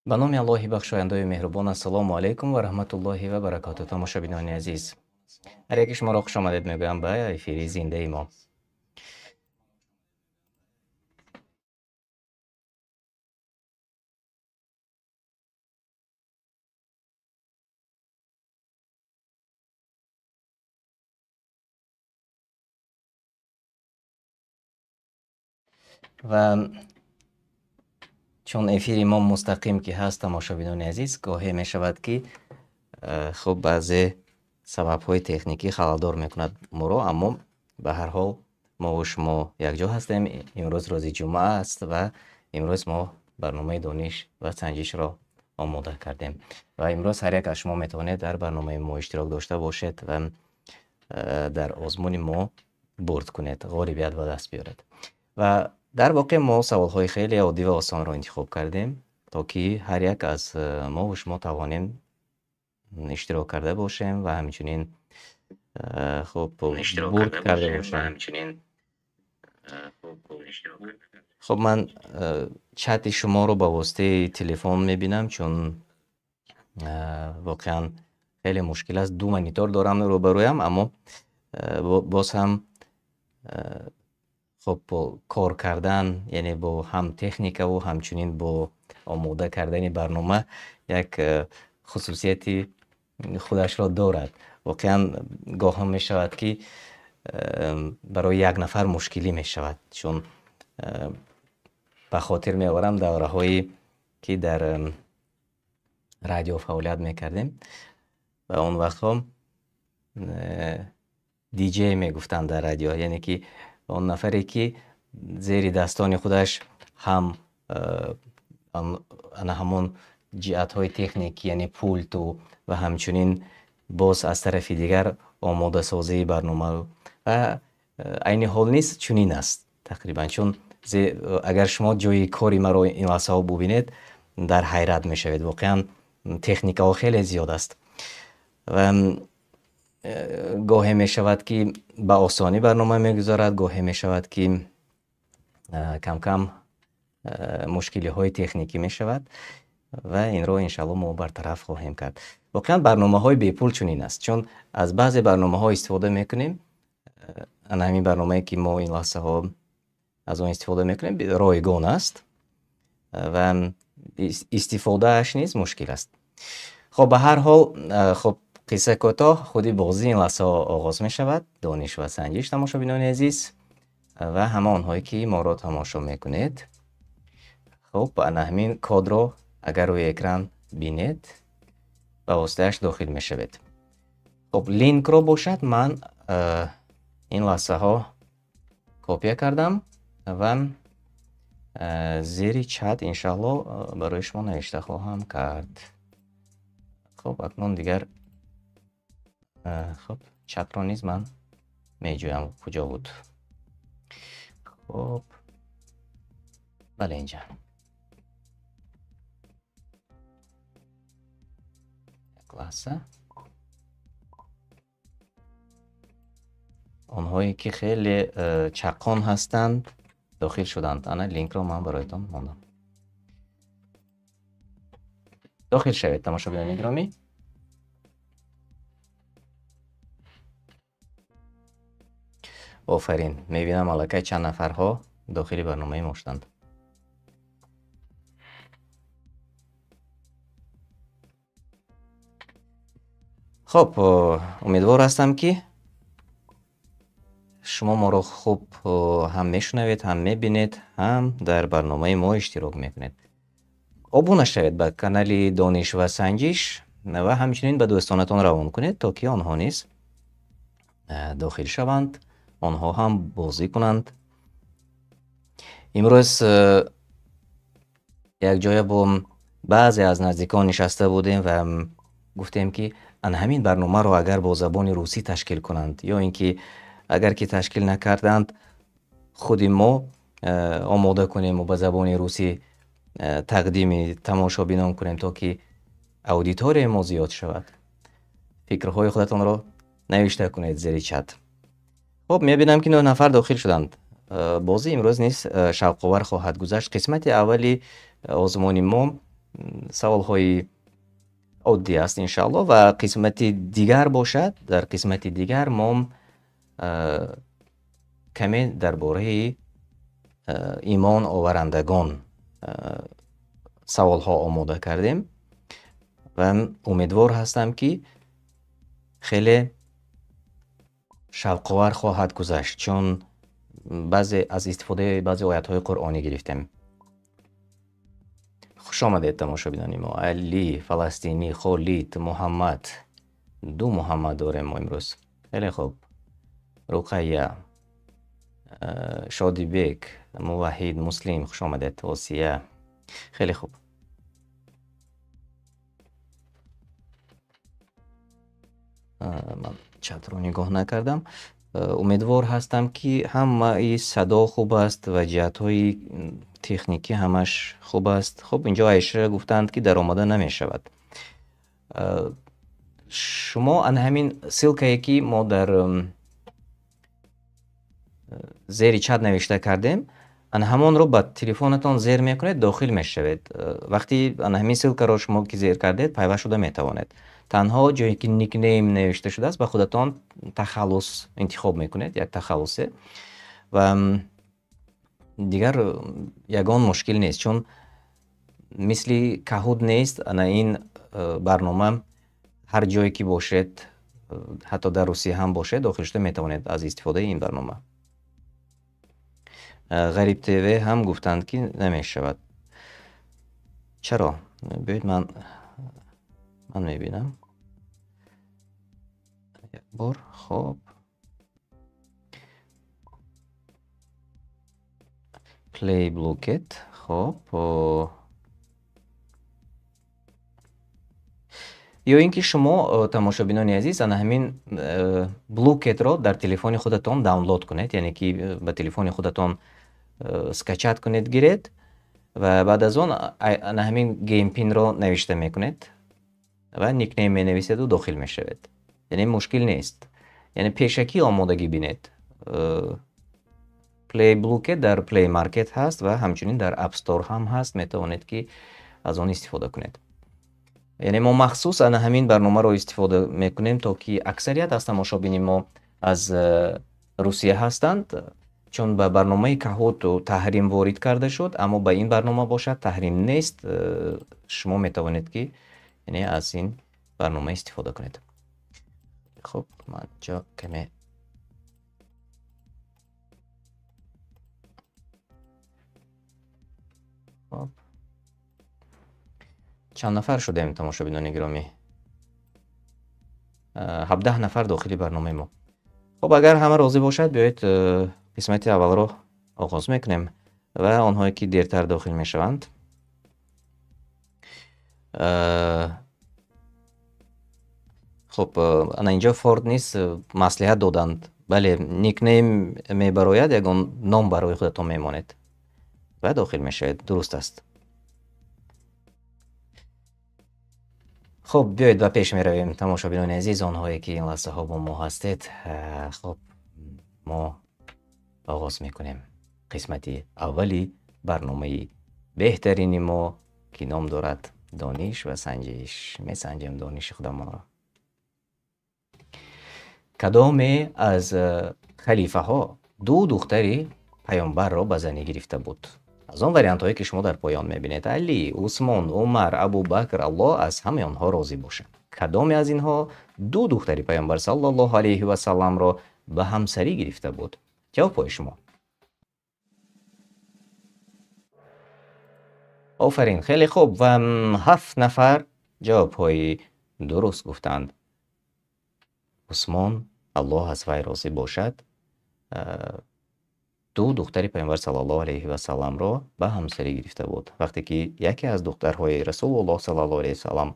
ба номи Аллоҳи бахшояндаи меҳрубон. Ассалому алайкум ва раҳматуллоҳи ва баракатуҳ. Тамошобинони азиз, ҳар яки шуморо хушомадед мегӯям ба эфири зиндаи мо. ва чун эфири мо мустақим ки ҳаст, тамошобинони азиз, гоҳе мешавад ки хуб баъзе сабабҳои техникӣ халалдор мекунад моро, аммо ба ҳар ҳол мову шумо якҷо ҳастем. Имрӯз рӯзи ҷумъа аст ва имрӯз мо барномаи дониш ва санҷишро омода кардем. Ва имрӯз ҳар як аз шумо метавонед дар барномаи мо иштирок дошта бошед ва дар озмуни мо бурд кунед, ғолибият ба даст биёред. Ва дар воқеъ мо саволҳои хеле оддӣ ва осонро интихоб кардем, то ки ҳар як аз мову шумо тавонем иштирок карда бошем ва ҳамчунин хуб бурд карда бошем. хуб ман чати шуморо ба воситаи телефон мебинам, чун воқеан хеле мушкил аст. Ду монитор дорам рӯбарӯям, аммо боз ҳам хуб кор кардан, яъне бо ҳам техникаву ҳамчунин бо омода кардани барнома як хусусияти худашро дорад. Воқеан гоҳ мешавад ки барои як нафар мушкилӣ мешавад, чун ба хотир меоварам давраҳое ки дар радио фаъолият мекардем. Ва он вақтҳо диҷей мегуфтанд дар радио, яъне ки он нафаре ки зеридастони худаш ҳам ана ҳамон ҷиҳатҳои техникӣ, яъне пулту ва ҳамчунин боз аз тарафи дигар омодасозии барнома. Ва айни ҳол низ чунин аст тақрибан, чун агар шумо ҷои кори маро ин лаҳзаҳо бубинед, дар ҳайрат мешавед. Воқеан техникаҳо хеле зиёд аст ва гоҳе мешавад ки ба осонӣ барнома мегузарад, гоҳе мешавад ки кам-кам мушкилиҳои техникӣ мешавад ва инро иншаалло мо бартараф хоҳем кард. Воқеан барномаҳои бепул чунин аст, чун аз баъзе барномаҳо истифода мекунем. ана ҳамин барномае ки мо ин лаҳзаҳо аз он истифода мекунем ройгон аст ва истифодааш низ мушкил аст. хоб ба ҳар ҳол хоб қисса кӯтоҳ худи бозӣ ин лаҳзаҳо оғоз мешавад. Дониш ва санҷиш, тамошобинони азиз ва ҳама онҳое ки моро тамошо мекунед. хуб ана ҳамин кодро агар рӯи экран бинед, ба воситааш дохил мешавед. хуб линкро бошад ман ин лаҳзаҳо копия кардам ва зери чат иншаалло барои шумо навишта хоҳам кард. хуб акнун дигар хуб чатро низ ман меҷӯям куҷо буд. хуб бале инҷа. як лаҳза. онҳое ки хеле чақон ҳастанд дохил шуданд. ана линкро ман бароятон мондам. дохил шавед тамошобинони гиромӣ. офарин, мебинам аллакай чанд нафарҳо дохили барномаи мо шуданд. хуб умедвор ҳастам ки шумо моро хуб ҳам мешунавед, ҳам мебинед, ҳам дар барномаи мо иштирок мекунед. обуна шавед ба канали дониш ва санҷиш ва ҳамчунин ба дӯстонатон равон кунед, то ки онҳо низ дохил шаванд, онҳо ҳам бозӣ кунанд. имрӯз якҷоя бо баъзе аз наздикон нишаста будем ва гуфтем ки ана ҳамин барномаро агар бо забони русӣ ташкил кунанд, ё ин ки агар ки ташкил накарданд, худи мо омода кунему ба забони русӣ тақдими тамошобинон кунем, то ки аудиторияи мо зиёд шавад. фикрҳои худатонро навишта кунед зери чат. хуб мебинам ки 9 нафар дохил шуданд. бозӣ имрӯз низ шавқовар хоҳад гузашт. қисмати аввали озмуни мо саволҳои оддӣ аст иншааллоҳ ва қисмати дигар бошад. Дар қисмати дигар мо каме дар бораи имон оварандагон саволҳо омода кардем ва умедвор ҳастам, ки хеле шавқовар хоҳад гузашт, чун баъзе аз истифодаи баъзе оятҳои қуръонӣ гирифтем. хуш омадед тамошобинони мо. Алӣ, Фаластинӣ, Холид, Муҳаммад. ду Муҳаммад дорем мо имрӯз. хеле хуб. Руқайя, Шодибек, Муваҳид, Муслим, хуш омадед. Осия. хеле хуб. ман чатро нигоҳ накардам. умедвор ҳастам, ки ҳамаи садо хуб аст ва ҷиҳатҳои техникӣ ҳамаш хуб аст. хуб, инҷо Айша гуфтанд, ки даромада намешавад. шумо ана ҳамин ссилкае, ки мо дар зери чат навишта кардем, ана ҳамонро ба телефонатон зер мекунед, дохил мешавед. вақти ана ҳамин ссилкаро шумо ки зер кардед, пайваст шуда метавонед. танҳо ҷое ки никнейм навишта шудааст, ба худатон тахаллус интихоб мекунед, як тахаллусе, ва дигар ягон мушкил нест, чун мисли каҳуд нест. ана ин барнома ҳар ҷое ки бошед, ҳатто дар Русия ҳам бошед, дохил шуда метавонед аз истифодаи ин барнома. Ғариб ТВ ҳам гуфтанд, ки намешавад. чаро? Биёед ман мебинам. як бор. хоб. Play Blocket. хоб. ё ин ки шумо тамошобинони азиз ана ҳамин блукетро дар телефони худатон даунлод кунед, яъне ки ба телефони худатон скачат кунед, гиред ва баъд аз он ана ҳамин геймпинро навишта мекунед ва никнейм менависеду дохил мешавед. яъне мушкил нест. яъне пешакӣ омодагӣ бинед. Play Blocket дар Play Market ҳаст ва ҳамчунин дар App Store ҳам ҳаст. метавонед ки аз он истифода кунед. яъне мо махсус ана ҳамин барномаро истифода мекунем, то ки аксарият аз тамошобини мо аз Русия ҳастанд, чун ба барномаи Каҳуд таҳрим ворид карда шуд, аммо ба ин барнома бошад таҳрим нест. шумо метавонед ки яъне аз ин барнома истифода кунед. хуб, ман ҷо каме хуб, чанд нафар шудем тамошобинони гиромӣ? 17 нафар дохили барномаи мо. хуб, агар ҳама розӣ бошад, биёед қисмати аввалро оғоз мекунем ва онҳое ки дертар дохил мешаванд. хуб, ана инҷо Форд низ маслиҳат доданд. бале, никнейм мебарояд, ягон ном барои худатон мемонед ва дохил мешавед. дуруст аст. хуб, биёед ба пеш меравем тамошобинони азиз, онҳое ки ин лаҳзаҳо бо мо ҳастед. хуб, мо оғоз мекунем қисмати аввали барномаи беҳтарини мо, ки ном дорад дониш ва санҷиш. месанҷем дониши худамонро. кадоме аз халифаҳо ду духтари паёнбарро ба занӣ гирифта буд? аз он вариантҳое ки шумо дар поён мебинед. Алӣ, Усмон, Умар, Абу Бакр, Аллоҳ аз ҳамаи онҳо розӣ бошад. кадоме аз инҳо ду духтари паёнбар саллаллоҳу алайҳи ва салламро ба ҳамсарӣ гирифта буд? ҷавобҳои шумо. офарин, хеле хуб. ва 7 нафар ҷавобҳои дуруст гуфтанд. Усмон, Аллоҳ аз вай розӣ бошад, ду духтари паёнбар саллаллоҳу алайҳи ва салламро ба ҳамсарӣ гирифта буд. вақте ки яке аз духтарҳои Расулуллоҳ саллаллоҳу алайҳи ва саллам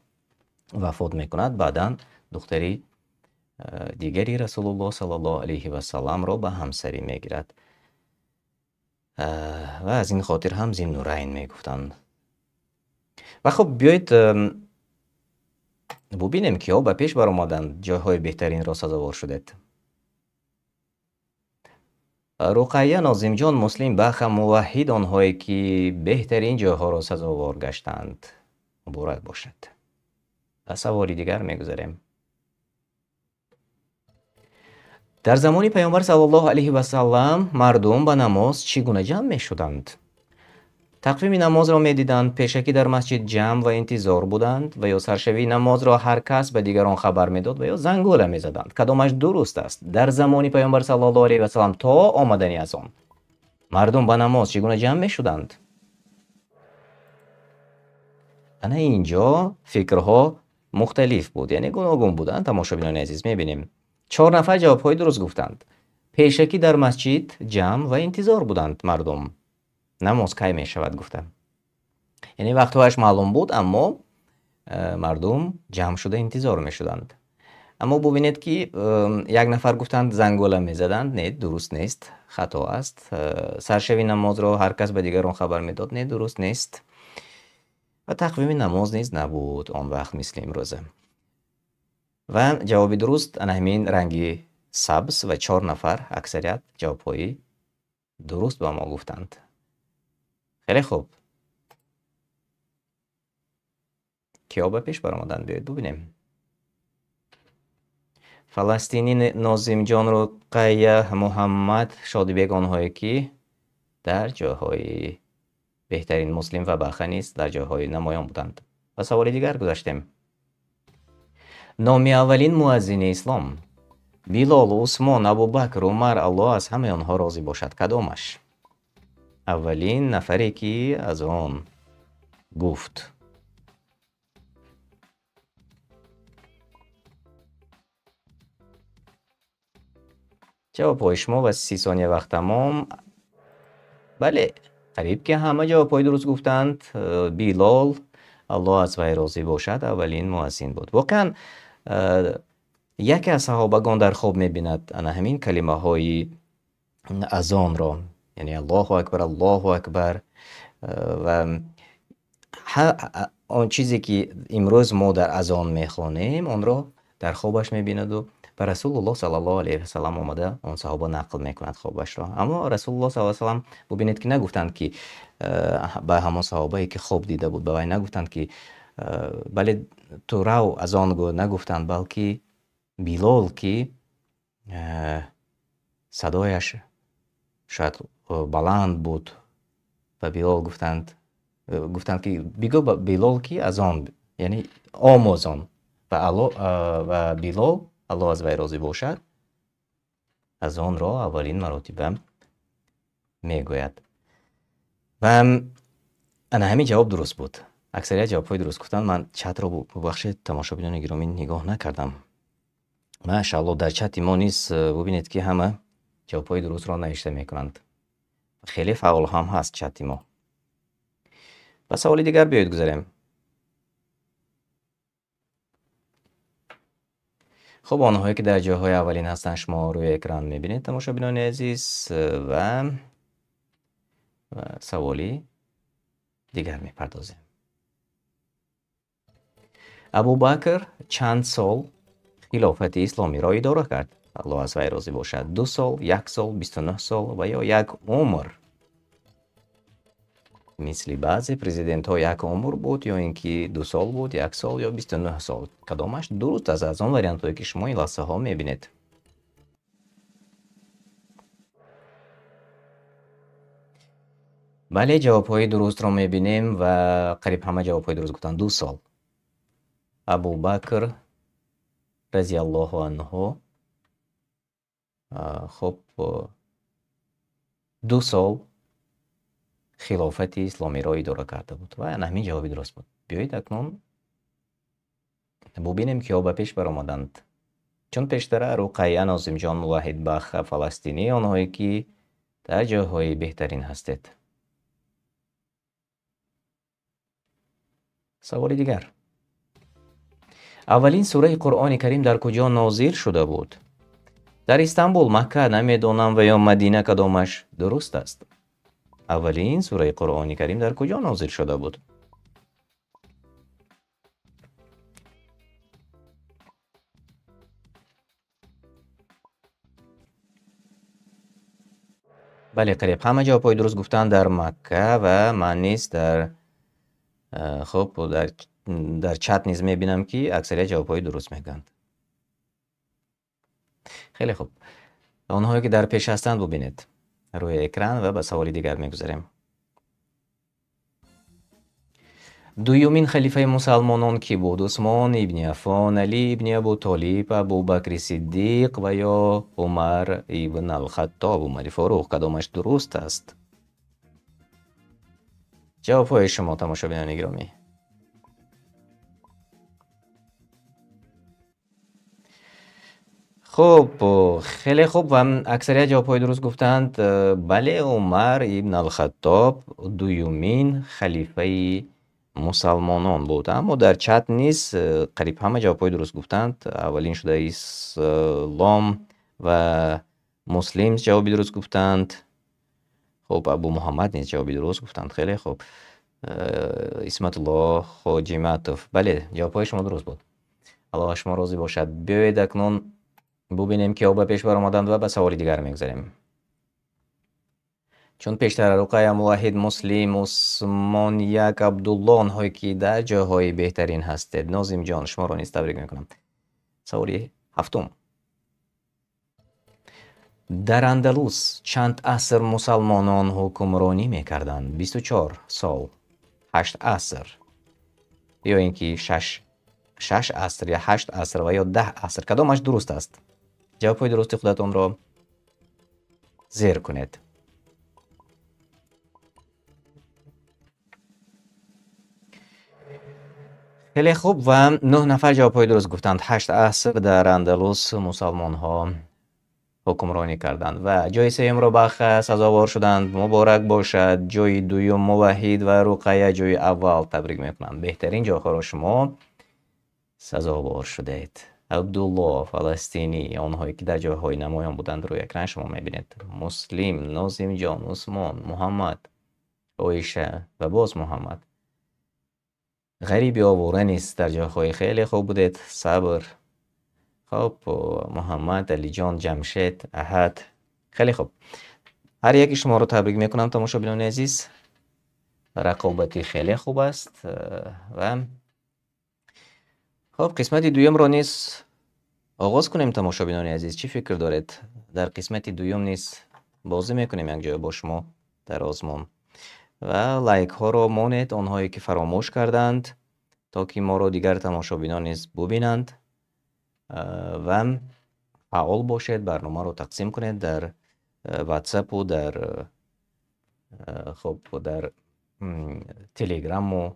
вафот мекунад, баъдан духтари дигари Расулуллоҳ саллаллоҳу алайҳи ва салламро ба ҳамсарӣ мегирад. ва аз ин хотир ҳам Зиннурайн мегуфтанд. ва хуб, биёед бубинем киё ба пеш баромаданд, ҷойҳои беҳтаринро сазовор шудед. Руқайя, Нозимҷон, Муслим, Баха, Муваҳид онҳое ки беҳтарин ҷойҳоро сазовор гаштанд. مبارک باشد. و سوالی دیگر میگذاریم. در زمان پیامبر صلی الله علیه و سلم مردم به نماز چگونه جمع می شدند؟ تقویم نماز را می دیدند، پیشکی در مسجد جمع و انتظار بودند و یا سرشوی نماز را هر کس به دیگران خبر می داد و یا زنگوله می زدند. کدامش درست است؟ در زمان پیامبر صلی الله علیه و سلم تا آمدن از آن مردم به نماز چگونه جمع می شدند؟ انا اینجا فکرها مختلف بود، یعنی گوناگون بودند. تماشابینان عزیز میبینیم 4 نفر جوابهای درست گفتند. پیشکی در مسجد جمع و انتظار بودند مردم. نماز کی می شود گفتم، یعنی وقتش معلوم بود اما مردم جمع شده انتظار می شدند. اما ببینید که یک نفر گفتند زنگوله می زدند. نه، درست نیست، خطا است. سرشوی نماز را هر کس به دیگران خبر می داد. نه، درست نیست. و تقویم نماز نیز نبود آن وقت مثل امروزه. و جواب درست همین رنگی سبز و 4 نفر اکثریت جوابهای درست به ما گفتند. خیلی خوب. کیا به پیش برآمدند؟ بیایید ببینیم. فلسطینی ناظم جان رقیه محمد شادیبگ، آنهایی که در جاهای بهترین مسلم و بخه نیست در جاهای نمایان بودند. و سوال دیگر گذاشتیم. نامی اولین مؤذن اسلام بیلال، عثمان، ابوبکر، عمر، الله از همه آنها راضی باشد، کدامش؟ اولین نفری که از آن گفت. جواب شما و 30 ثانیه وقت تمام. بله، قریب که همه جوابهای درست گفتند. بیلال، الله از وی راضی باشد، اولین مؤذن بود. واقعا یکی از صحابگان در خواب می‌بیند همین کلمه های اذان را، یعنی الله اکبر الله اکبر، و آن چیزی که امروز ما در اذان میخوانیم آن را در خوابش می‌بیند و به رسول الله صلی الله علیه و سلم آمده اون صحابه نقل میکند خوابش را. اما رسول الله صلی الله علیه و سلم ببینید که نگفتند که به همون صحابه که خواب دیده بود به وی نگفتند که بله تو رو از آن گو، نگفتند، بلکه بیلال که صدایش شاید بلند بود و بیلال گفتند که بگو بیلال که از آن، یعنی آموزان و بیلال الله از وی راضی باشد از آن را اولین مراتب میگوید. و همین جواب درست بود. اکثریت جواب‌های درست گفتند. من چت را ببخشید تماشابینان گرامی نگاه نکردم. ماشاءالله در چت ما نیست. ببینید که همه جواب‌های درست را نوشته میکنند. خیلی فعال هم هست چت ما. و سوال دیگر بیایید گذاریم. خب آنهایی که در جاهای اولین هستند شما روی اکران میبینید تماشابینان عزیز. و سوالی دیگر میپردازیم. ابوبکر چند سال خلافت اسلامی را اداره کرد؟ الله از وی راضی باشد. 2 سال، 1 سال، 29 سال و یا 1 عمر؟ مثل بعضی پرزیدنت ها 1 عمر بود، یا اینکه 2 سال بود، 1 سال یا 29 سال؟ کدامش درست است از آن وریانت هایی که شما این لحظه ها میبینید؟ بله، جواب های درست را میبینیم و قریب همه جواب های درست گفتن 2 سال. ابوبکر رضی الله عنه خب 2 سال خلافت اسلامی را اداره کرده بود و همین جوابی درست بود. بیایید اکنون ببینیم که به پیش برآمدند. چون پیشتر رقیه ناظم جان موحد بخ فلسطینی، آنهایی که در جاهای بهترین هستید. سوال دیگر. اولین سوره قرآن کریم در کجا نازل شده بود؟ در استانبول، مکه، نمیدانم، و یا مدینه، کدامش درست است؟ اولین سوره قرآن کریم در کجا نازل شده بود؟ بله، قریب همه جواب‌های درست گفتن در مکه و من نیز در خب در در چت نیز میبینم که اکثریت جوابهای درست میگن. خیلی خوب، آنهایی که در پیش هستند ببینید روی اکران و به سوال دیگر میگذاریم. دویمین خلیفه مسلمانان کی بود؟ عثمان ابن عفان، علی ابن ابو طالب، ابوبکر صدیق و یا عمر ابن الخطاب، عمر فاروق؟ کدامش درست است؟ جواب های شما تماشابینان گرامی. خب خیلی خوب و اکثریت جواب های درست گفتند. بله، عمر ابن الخطاب دویمین خلیفه مسلمانان بود، اما در چت نیست قریب همه جواب های درست گفتند. اولین شده اسلام و مسلم جوابی درست گفتند. خب ابو محمد نیز جوابی درست گفتند. خیلی خوب، اسمت الله خاجمتوف، بله جواب های شما درست بود. الله شما راضی باشد. بیایید اکنون ببینیم که او به پیش برآمدند و به سوال دیگر میگذاریم. چون پیشتر رقیه، موحد، مسلم، عثمان یک، عبدالله، آنهایی که در جاهای بهترین هستید. ناظم جان شما را نیز تبریک میکنم. سوال هفتم، در اندلس چند عصر مسلمانان حکمرانی میکردند؟ 24 سال، 8 عصر، یا اینکه 6 عصر یا 8 عصر و یا 10 عصر؟ کدامش درست است؟ جواب های درست خودتان را زیر کنید. خیلی خوب و 9 نفر جواب های درست گفتند. 8 عصر در اندلس مسلمان ها حکمرانی کردند و جای سوم را بخ سزاوار شدند. مبارک باشد. جای دوم موحد و رقیه جای اول. تبریک میکنم، بهترین جاها را شما سزاوار شدید. عبدالله فلسطینی، آنهایی که در جاهای نمایان بودند روی اکران شما میبینید. مسلم، ناظم جان، عثمان، محمد، عایشه و باز محمد. غریبی آواره نیست، در جاهای خیلی خوب بودید. صبر. خب محمد، علی جان، جمشید، احد. خیلی خوب، هر یکی شما رو تبریک میکنم تماشابینان عزیز. رقابتی خیلی خوب است و خب قسمت دوم رو نیز آغاز کنیم. تماشابینان عزیز چی فکر دارید؟ در قسمت دوم نیز بازی میکنیم یک جای با شما در آزمون و لایک ها رو مانید، آنهایی که فراموش کردند، تا که ما رو دیگر تماشابینان نیز ببینند و فعال باشید. برنامه رو تقسیم کنید در واتساپ و در در تلگرام و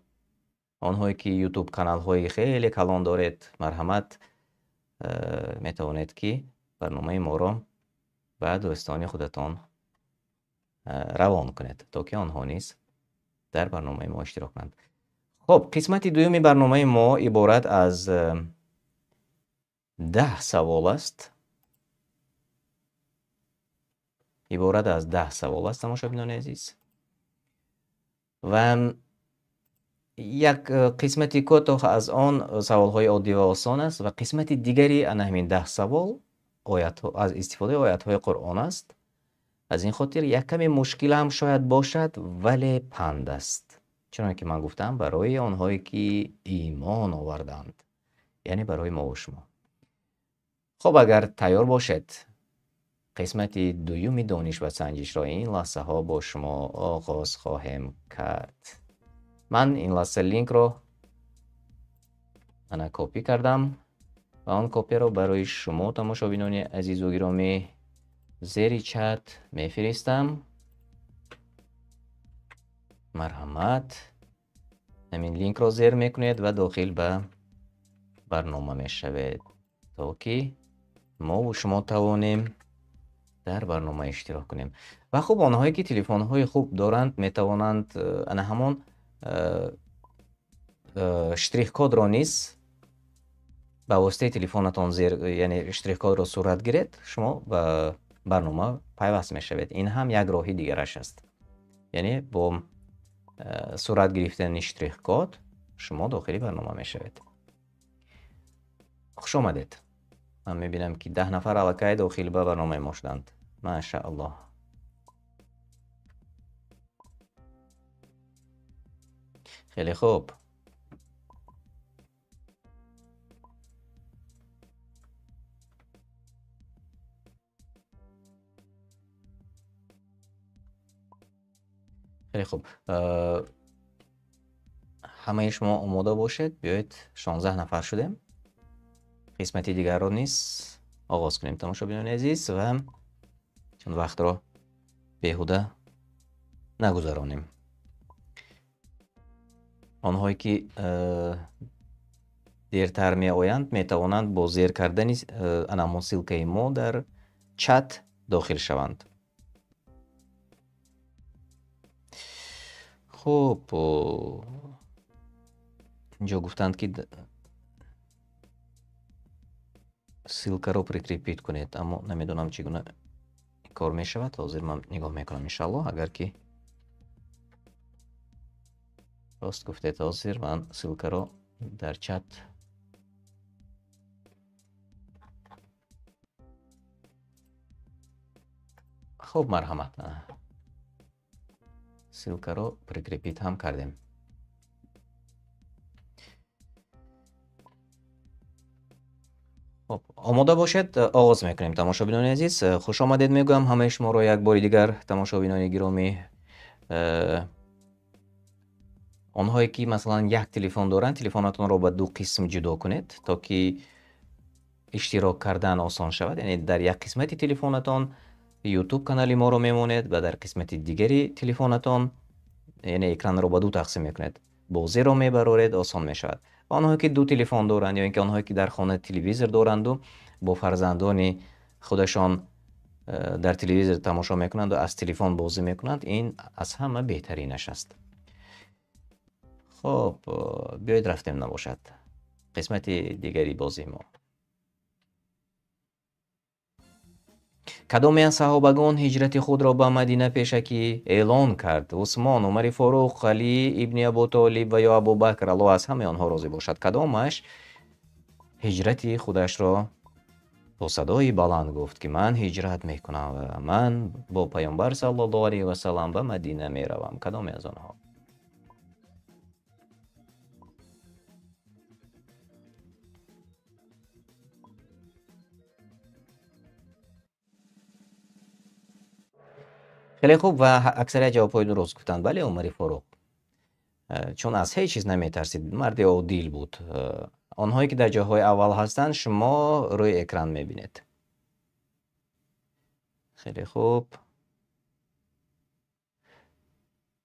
آنهایی که یوتیوب کانال های خیلی کلان دارید، مرحمت میتوانید که برنامه ما رو به دوستان خودتان روان کنید تا که آنها نیز در برنامه ما اشتراک کنند. خب قسمت دومی برنامه ما عبارت از 10 سوال است. عبارت از 10 سوال است تماشابینان عزیز و یک قسمتی کوتاه از آن سوال های عادی و آسان است و قسمت دیگری از همین 10 سوال از استفاده آیات های قرآن است. از این خاطر یک کمی مشکل هم شاید باشد ولی پند است، چنانکه من گفتم برای آنهایی که ایمان آوردند، یعنی برای ما و شما. خب اگر تیار باشد قسمت دوم دانش و سنجش را این لحظه ها با شما آغاز خواهیم کرد. من این لحظه لینک رو کپی کردم و آن کپی رو برای شما تماشابینان عزیز و گرامی زیر چت میفرستم. مرحمت همین لینک رو زیر میکنید و داخل به برنامه میشوید تا که ما و شما توانیم در برنامه اشتراک کنیم. و خب آنهایی که تلفن های خوب دارند میتوانند انا همان اشتراک کد را نیز به واسطه تلفنتان زیر، یعنی اشتراک کد را صورت گیرید، شما به برنامه پیوست میشوید. این هم یک راهی دیگرش است، یعنی با صورت گرفتن اشتراک کد شما داخلی برنامه میشوید. خوش آمدید. من میبینم که 10 نفر علاقه داخل به برنامه ما شدند. ماشاءالله. خیلی خوب. خیلی خوب. همه شما آماده باشید. بیایید 16 نفر شدیم. قسمتی دیگر رو نیست آغاز کنیم تماشابینان عزیز و چون وقت رو بیهوده نگذرانیم. آنهایی که دیرتر می آیند می توانند با زیر کردن انامون سیلکه ما در چت داخل شوند. خب اینجا گفتند که سیلکه رو پرکریپیت کنید، اما نمیدونم چگونه کار می شود. حاضر من نگاه میکنم انشالله. اگر که راست گفتید حاضر من سیلکه رو در چت خب مرحمت سیلکه رو پرکریپیت هم کردیم. خب آماده باشید آغاز میکنیم تماشابینان عزیز. خوش آمدید میگم همه شما رو یک بار دیگر تماشابینان گرامی. آنهایی که مثلا یک تلفن دارند تلفناتون رو به دو قسم جدا کنید تا که اشتراک کردن آسان شود. یعنی در یک قسمت تلفنتون یوتیوب کانال ما رو میمونید و در قسمت دیگری تلفنتون یعنی اکران رو به دو تقسیم میکنید، بازی رو میبرید آسان میشود. آنهایی که دو تلفن دارند یا اینکه آنهایی که در خانه تلویزیون دارند و با فرزندان خودشان در تلویزیون تماشا میکنند و از تلفن بازی میکنند، این از همه بهترینش است. خب بیایید رفتیم نباشد قسمت دیگری بازی ما. کدام از صحابگان هجرت خود را به مدینه پیشکی اعلان کرد؟ عثمان، عمر فاروق، علی ابن ابو طالب و یا ابوبکر، الله از همه آنها راضی باشد. کدامش هجرت خودش را با صدای بلند گفت که من هجرت میکنم و من با پیامبر صلی الله علیه و سلم به مدینه میروم؟ کدام از آنها؟ خیلی خوب و اکثریت جواب‌های درست گفتند. بله عمر فاروق، چون از هیچ چیز نمیترسید، مرد عادل بود. آنهایی که در جاهای اول هستند شما روی اکران میبینید. خیلی خوب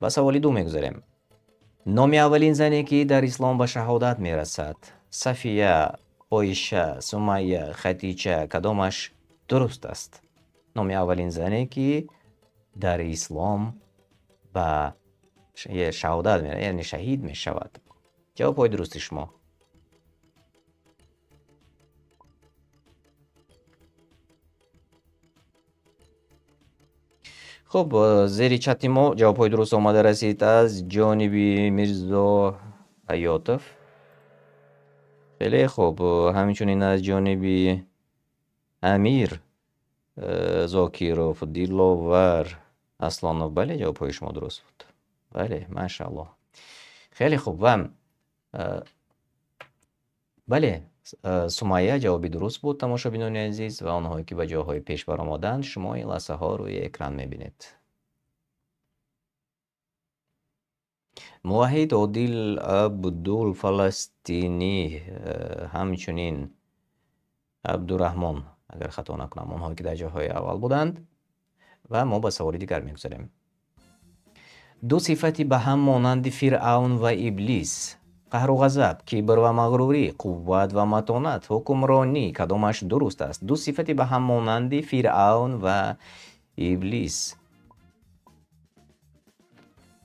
و سوالی دو میگذاریم. نام اولین زنی که در اسلام به شهادت میرسد؟ صفیه، عایشه، سمیه، خدیجه، کدامش درست است؟ نام اولین زنی که در اسلام به شهادت میره یعنی شهید میشود. جواب های درست شما. خب زیر چت ما جواب های درست آمده رسید از جانب میرزا حیاتف. خیلی خوب. همینچنین از جانب امیر زاکیروف، دیلوور، اصلانوف. بله جواب های شما درست بود. بله ماشاءالله. خیلی خوب. و بله سمیه جوابی درست بود تماشابینان عزیز و آنهایی که به جاهای پیش برآمدند شما این لحظه ها روی اکران میبینید. موحد عادل عبدول فلسطینی، همچنین عبدالرحمن اگر خطا نکنم، آنهایی که در جاهای اول بودند. و ما به سوال دیگر میگذاریم. دو صفتی به هم مانند فرعون و ابلیس، قهر و غضب، کبر و مغروری، قوت و متانت، حکمرانی، کدامش درست است؟ دو صفتی به هم مانند فرعون و ابلیس،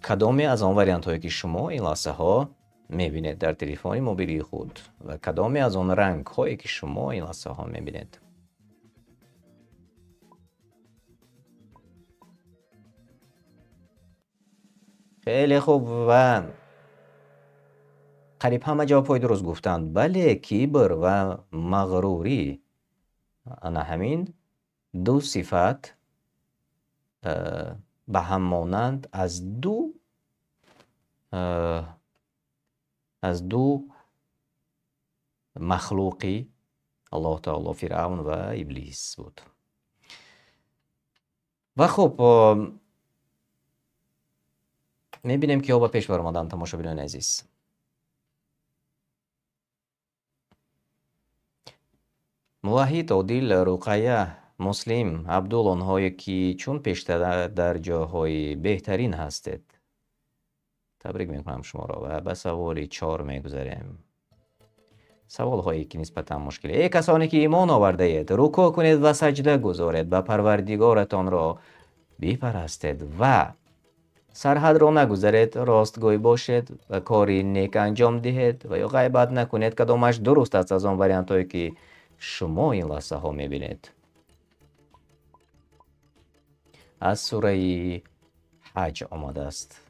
کدامی از آن وریانت هایی که شما این لحظه ها میبینید در تلفن موبیلی خود و کدامی از آن رنگ هایی که شما این لحظه ها میبینید؟ خیلی خوب و قریب همه جواب های درست گفتند. بله کبر و مغروری انا همین دو صفت به هم مانند از دو مخلوقی الله تعالی، فرعون و ابلیس بود. و خب میبینیم که ها به پیش برآمدن تماشاگران عزیز. موحید، عادل، رقیه، مسلم، عبدال، آنهایی که چون پیشتر در جاهای بهترین هستید، تبریک میکنم شما را و به سوال 4 میگذاریم. سوال هایی که نسبتا مشکل. ای کسانی که ایمان آورده اید، رکوع کنید و سجده گذارید، به پروردگارتان را بپرستید و سرحد را نگذارید، راستگوی باشید و کاری نیک انجام دهید و یا غیبت نکنید، کدامش درست است از آن وریانت هایی که شما این لحظه ها میبینید. از سوره حج آمده است.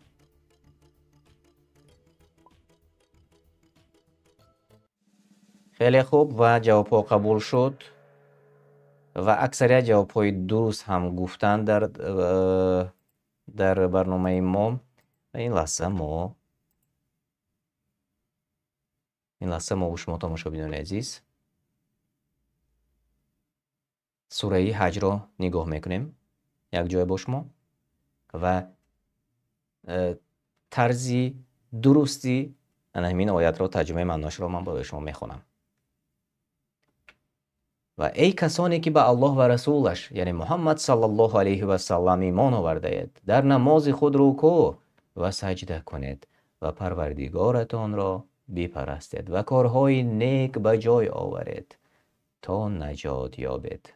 خیلی خوب و جواب ها قبول شد و اکثریت جواب های درست هم گفتن در برنامه ما. این لحظه ما و شما تماشاگران عزیز سوره حج را نگاه میکنیم یک جای با شما و طرزی درستی همین آیت را ترجمه معناش را من برای شما میخونم. و ای کسانی که به الله و رسولش یعنی محمد صلی الله علیه و سلم ایمان آورده اید، در نماز خود رکوع و سجده کنید و پروردگارتان را بپرستید و کارهای نیک به جای آورید تا نجات یابید.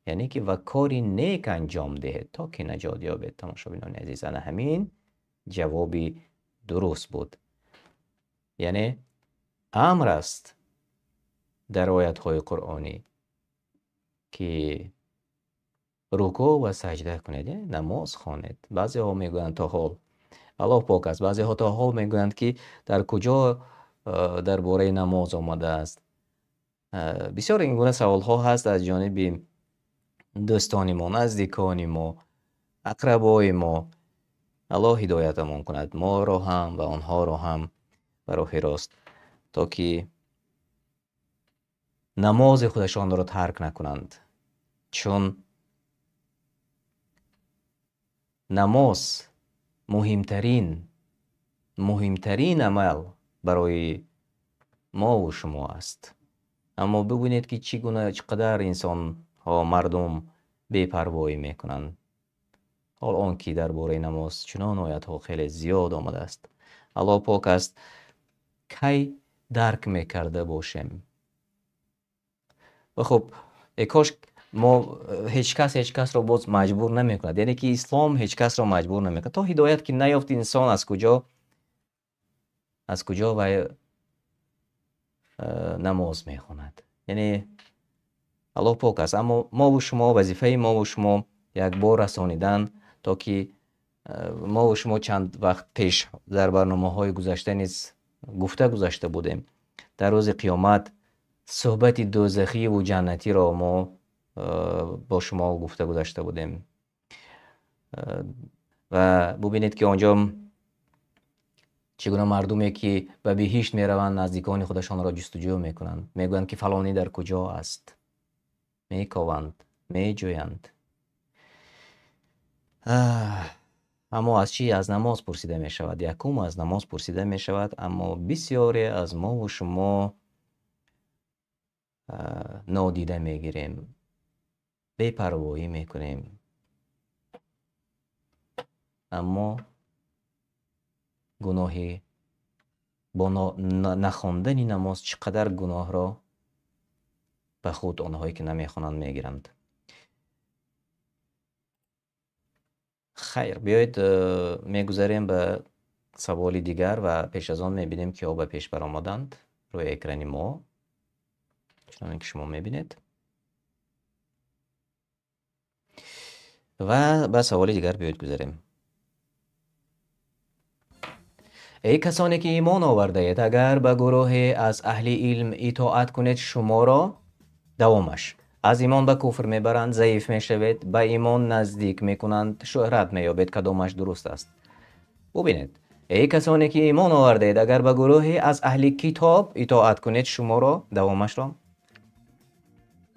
یعنی که و کاری نیک انجام دهید تا که نجات یابید. تماشاگران عزیزان، همین جوابی درست بود. یعنی امر است در آیت های قرآنی که رکوع و سجده کنید، یعنی نماز خوانید. بعضی ها میگویند تا حال الله پاک است، بعضی ها تا حال میگویند که در کجا درباره نماز آمده است. بسیار این گونه سوال ها هست از جانب دوستان ما، نزدیکان ما، اقربای ما. الله هدایتمون کند، ما را هم و آنها را هم به راه راست، تا که نماز خودشان را ترک نکنند. چون نماز مهمترین عمل برای ما و شما است. اما ببینید که چقدر انسان ها مردم بی‌پروایی میکنند. حال آن که درباره نماز چنان آیت ها خیلی زیاد آمده است. الله پاک است کی درک میکرده باشیم. و خب کاش ما هیچ کس را باز مجبور نمیکند. یعنی که اسلام هیچ کس را مجبور نمیکند. تا هدایت که نیافت انسان از کجا و نماز میخواند. یعنی الله پاک است. اما ما و شما وظیفه ما و شما یک بار رسانیدن، تا که ما و شما چند وقت پیش در برنامه های گذشته نیز گذشته بودیم. در روز قیامت صحبت دوزخی و جنتی را ما با شما گذشته بودیم و ببینید که آنجا چگونه مردمی که به بهشت میروند نزدیکان خودشان را جستجو میکنند، میگویند که فلانی در کجا است، میکاوند، میجویند. اما از چی؟ از نماز پرسیده می شود. یکم از نماز پرسیده می شود، اما بسیاری از ما و شما نادیده می گیریم، بی‌پروایی می کنیم. اما گناهی با نخواندن نماز چقدر گناه را به خود آنهایی که نمی خوانند می گیرند. خیر، بیایید میگذاریم به سوال دیگر و پیش از آن میبینیم که ها به پیش برآمدند روی اکران ما، چنانکه که شما میبینید. و به سوال دیگر بیایید گذاریم. ای کسانی که ایمان آورده اید، اگر به گروه از اهل علم اطاعت کنید، شما را دوامش از ایمان به کفر میبرند، ضعیف میشوید، به ایمان نزدیک میکنند، شهرت مییابید. کدامش درست است؟ ببینید، ای کسانی که ایمان آورده اید، اگر به گروه از اهل کتاب اطاعت کنید، شما را دوامش را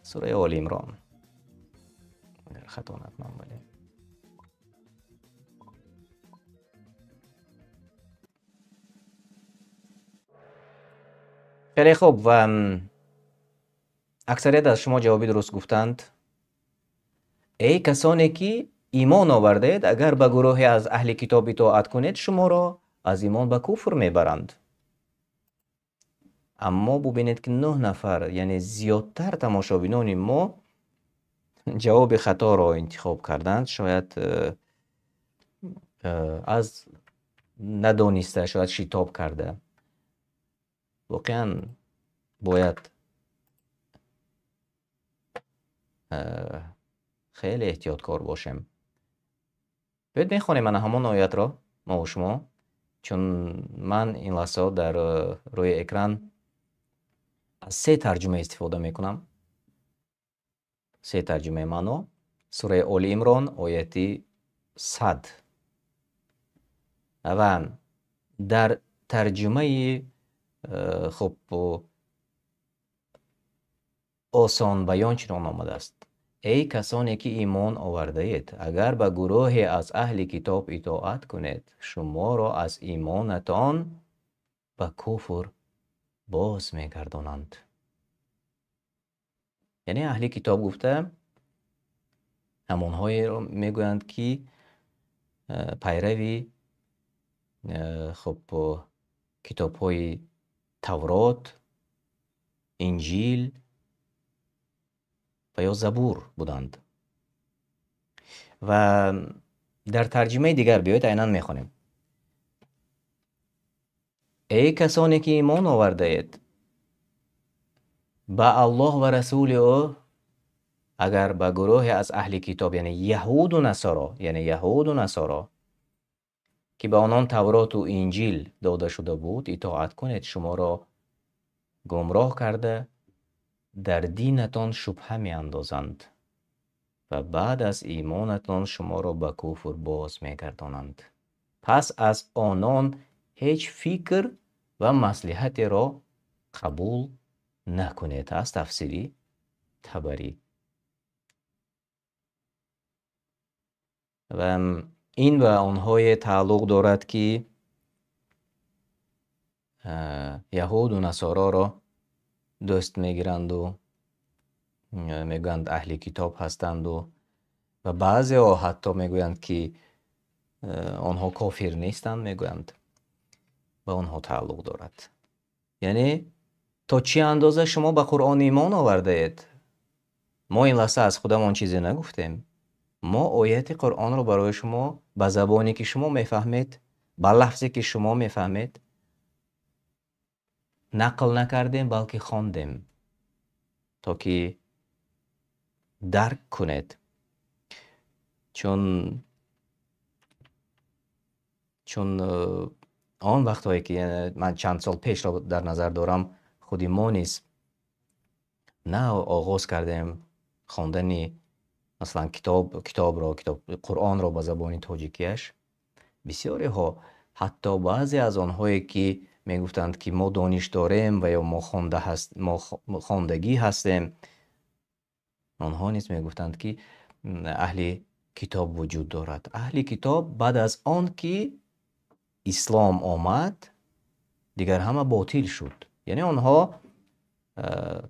سوره آل عمران. اگر خطا نکنم، خیلی خوب. و اکثریت از شما جوابی درست گفتند. ای کسانی که ایمان آوردید، اگر به گروهی از اهل کتاب اطاعت کنید شما را از ایمان به کفر میبرند. اما ببینید که 9 نفر، یعنی زیادتر تماشابینان ما جواب خطا را انتخاب کردند. شاید از ندانسته، شاید شتاب کرده. واقعا باید خیلی احتیاطکار باشیم. باید میخوانیم من همون آیت را ما و شما، چون من این لحظه در روی اکران از 3 ترجمه استفاده میکنم. 3 ترجمه منو. سوره آل عمران آیت 100 و در ترجمه خب آسان بیان چنان آمده است: ای کسانی که ایمان آورده اید، اگر به گروهی از اهل کتاب اطاعت کنید شما را از ایمانتان به کفر باز میگردانند. یعنی اهل کتاب گفته همونهایی را میگویند که پیروی خب کتاب های تورات، انجیل و یا زبور بودند. و در ترجمه دیگر بیایید عیناً میخونیم: ای کسانی که ایمان آورده اید به الله و رسول او، اگر به گروه از اهل کتاب یعنی یهود و نصارا که به آنان تورات و انجیل داده شده بود اطاعت کنید، شما را گمراه کرده در دینتان شبهه می اندازند و بعد از ایمانتان شما را به کفر باز می گردانند. پس از آنان هیچ فکر و مصلحت را قبول نکنید. از تفسیری طبری. و این به آنهای تعلق دارد که یهود و نصارا را دوست میگیرند و میگویند اهل کتاب هستند و بعضی ها حتی میگویند که آنها کافر نیستند، میگویند به آنها تعلق دارد. یعنی تا چی اندازه شما به قرآن ایمان آورده اید؟ ما این لحظه از خودمان چیزی نگفتیم. ما آیت قرآن رو برای شما به زبانی که شما میفهمید، به لفظی که شما میفهمید نقل نکردیم، بلکه خواندیم تا که درک کنید. چون آن وقتهایی که من چند سال پیش را در نظر دارم، خودی ما نیز نه آغاز کردیم خواندن مثلا کتاب قرآن را به زبان تاجیکیش. بسیاری ها، حتی بعضی از آنهایی که میگفتند که ما دانش داریم و یا ما خواندگی هستیم، آنها نیز میگفتند که اهل کتاب وجود دارد. اهل کتاب بعد از آن که اسلام آمد دیگر همه باطل شد. یعنی آنها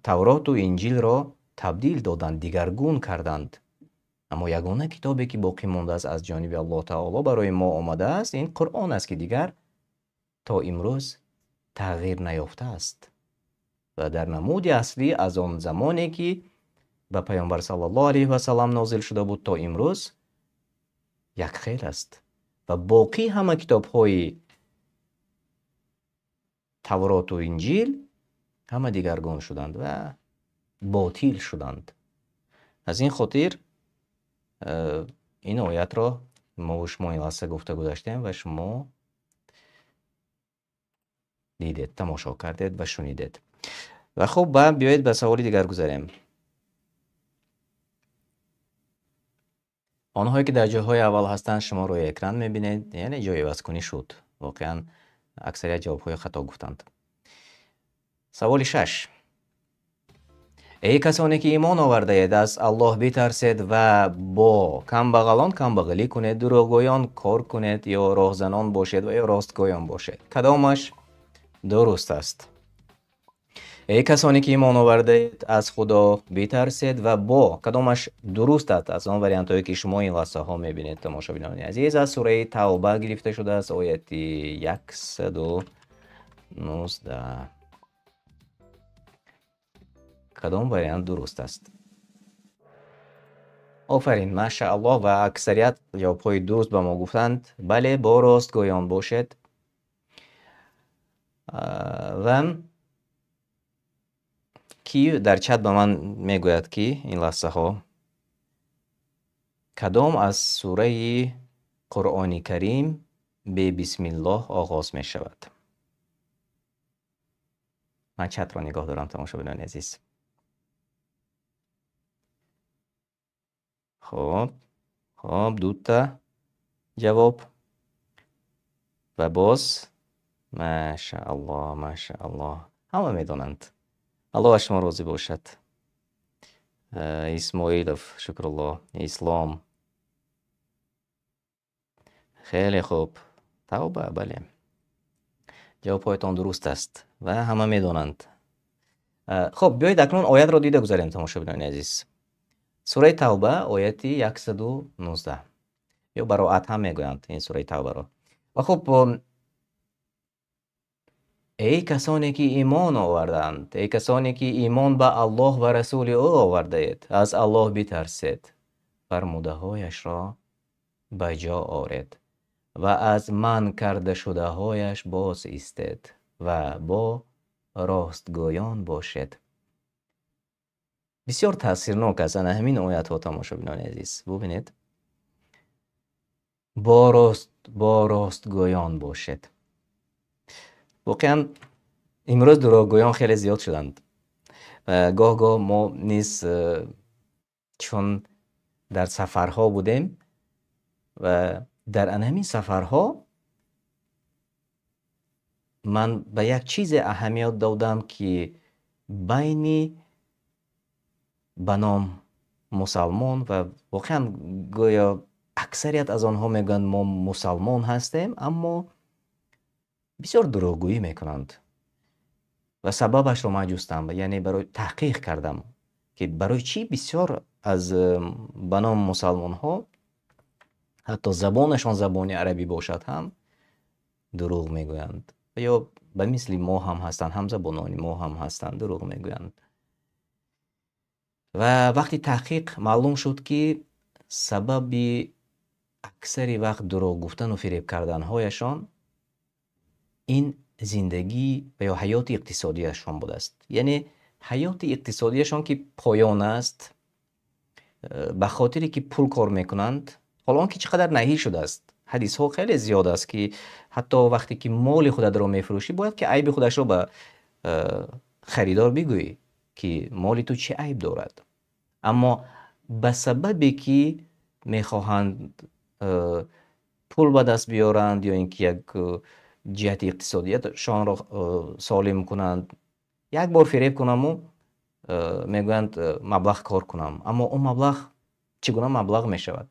تورات و انجیل را تبدیل دادند، دیگرگون کردند. اما یگانه کتابی که باقی مانده است از جانب الله تعالی برای ما آمده است این قرآن است که دیگر تا امروز تغییر نیافته است و در نمود اصلی از آن زمانی که به پیامبر صلی الله علیه و سلم نازل شده بود تا امروز یک خیل است. و باقی همه کتاب های تورات و انجیل همه دیگرگون شدند و باطل شدند. از این خاطر این آیت را ما و شما این لحظه گفته گذاشتیم و شما دیدید، تماشا کردید و شنیدید. و خب بیایید به سوال دیگر گذاریم. آنهایی که در جاهای اول هستند شما روی اکران میبینید، یعنی جای عوض کنی شد. واقعا اکثریت جوابهای خطا گفتند. سوال 6: ای کسانی که ایمان آورده اید از الله بترسید و با کمبغلان کمبغلی کنید، دروغگویان کار کنید، یا راهزنان باشید و یا راستگویان باشید. کدامش درست است؟ ای کسانی که ایمان آورده اید از خدا بترسید و با کدامش درست است از آن وریانت هایی که شما این قصه ها میبینید تماشا بینانی عزیز از سوره توبه گرفته شده است آیت 119 کدام وریانت درست است؟ آفرین ماشاءالله و اکثریت جواب‌های درست به ما گفتند بله با راستگویان باشد و کی در چت به من میگوید که این لحظه ها کدام از سوره قرآن کریم به بسم الله آغاز می شود؟ من چت را نگاه دارم تماشا بینان عزیز. خب دوتا جواب و باز ماشاءالله همه میدانند. الله شما راضی باشد. اسماعیلов شکر الله. اسلام خیلی خوب. توبه بله جواب هایتان درست است و همه میدانند. خب بیایید اکنون آیت را دیده گذاریم تماشا بینان عزیز. سوره توبه آیت 119 یا براءت هم میگویند این سوره توبه را. و خب ای کسانی که ایمان آوردند، ای کسانی که ایمان به الله و رسول او آورده اید از الله بترسید فرموده هایش را به جا آورید و از من کرده شده هایش باز ایستید و با راستگویان باشید. بسیار تاثیرناک است همین آیت ها تماشا بینان عزیز. ببینید با راستگویان باشید. واقعا امروز دروغگویان خیلی زیاد شدند و گاه ما نیز چون در سفرها بودیم و در همین سفرها من به یک چیز اهمیت دادم که بین به نام مسلمان و واقعا گویا اکثریت از آنها میگن ما مسلمان هستیم اما بسیار دروغگویی میکنند و سببش رو من جستم یعنی برای تحقیق کردم که برای چی بسیار از به نام مسلمان ها حتی زبانشان زبان عربی باشد هم دروغ میگویند یا به مثل ما هم هستند هم زبانانی ما هم هستند دروغ میگویند. و وقتی تحقیق معلوم شد که سبب اکثری وقت دروغ گفتن و فریب کردن هایشان این زندگی و یا حیات اقتصادیشان بوده است. یعنی حیات اقتصادیشان که پایان است به خاطری که پول کار میکنند. حالا آنکه چقدر نهی شده است حدیث ها خیلی زیاد است که حتی وقتی که مال خودت را میفروشی باید که عیب خودش را به خریدار بگویی که مال تو چه عیب دارد. اما به سببی که میخواهند پول به دست بیارند یا اینکه یک جهت اقتصادیتشان را سالم کنند یک بار فریب کنم و میگویند مبلغ کار کنم اما اون مبلغ چگونه مبلغ میشود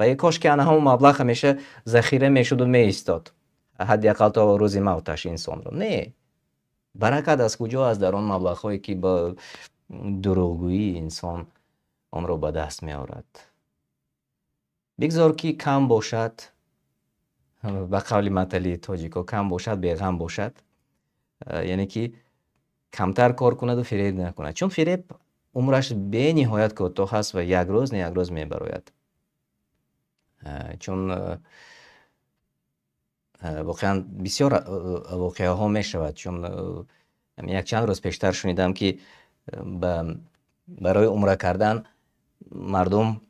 و یک کاش که همون مبلغ همیشه ذخیره میشد و میایستاد حداقل تا روز موتش انسان را. نه برکت از کجا از در آن مبلغ هایی که با دروغگویی انسان آن را به دست می آورد. بگذار که کم باشد به قول مثلی تاجیکا کم باشد بیغم باشد یعنی که کمتر کار کند و فریب نکند چون فریب عمرش به نهایت کوتاه هست و یک روز نه یک روز می براید. چون واقعا بسیار واقعه ها می شود چون یک چند روز پیشتر شنیدم که برای عمره کردن مردم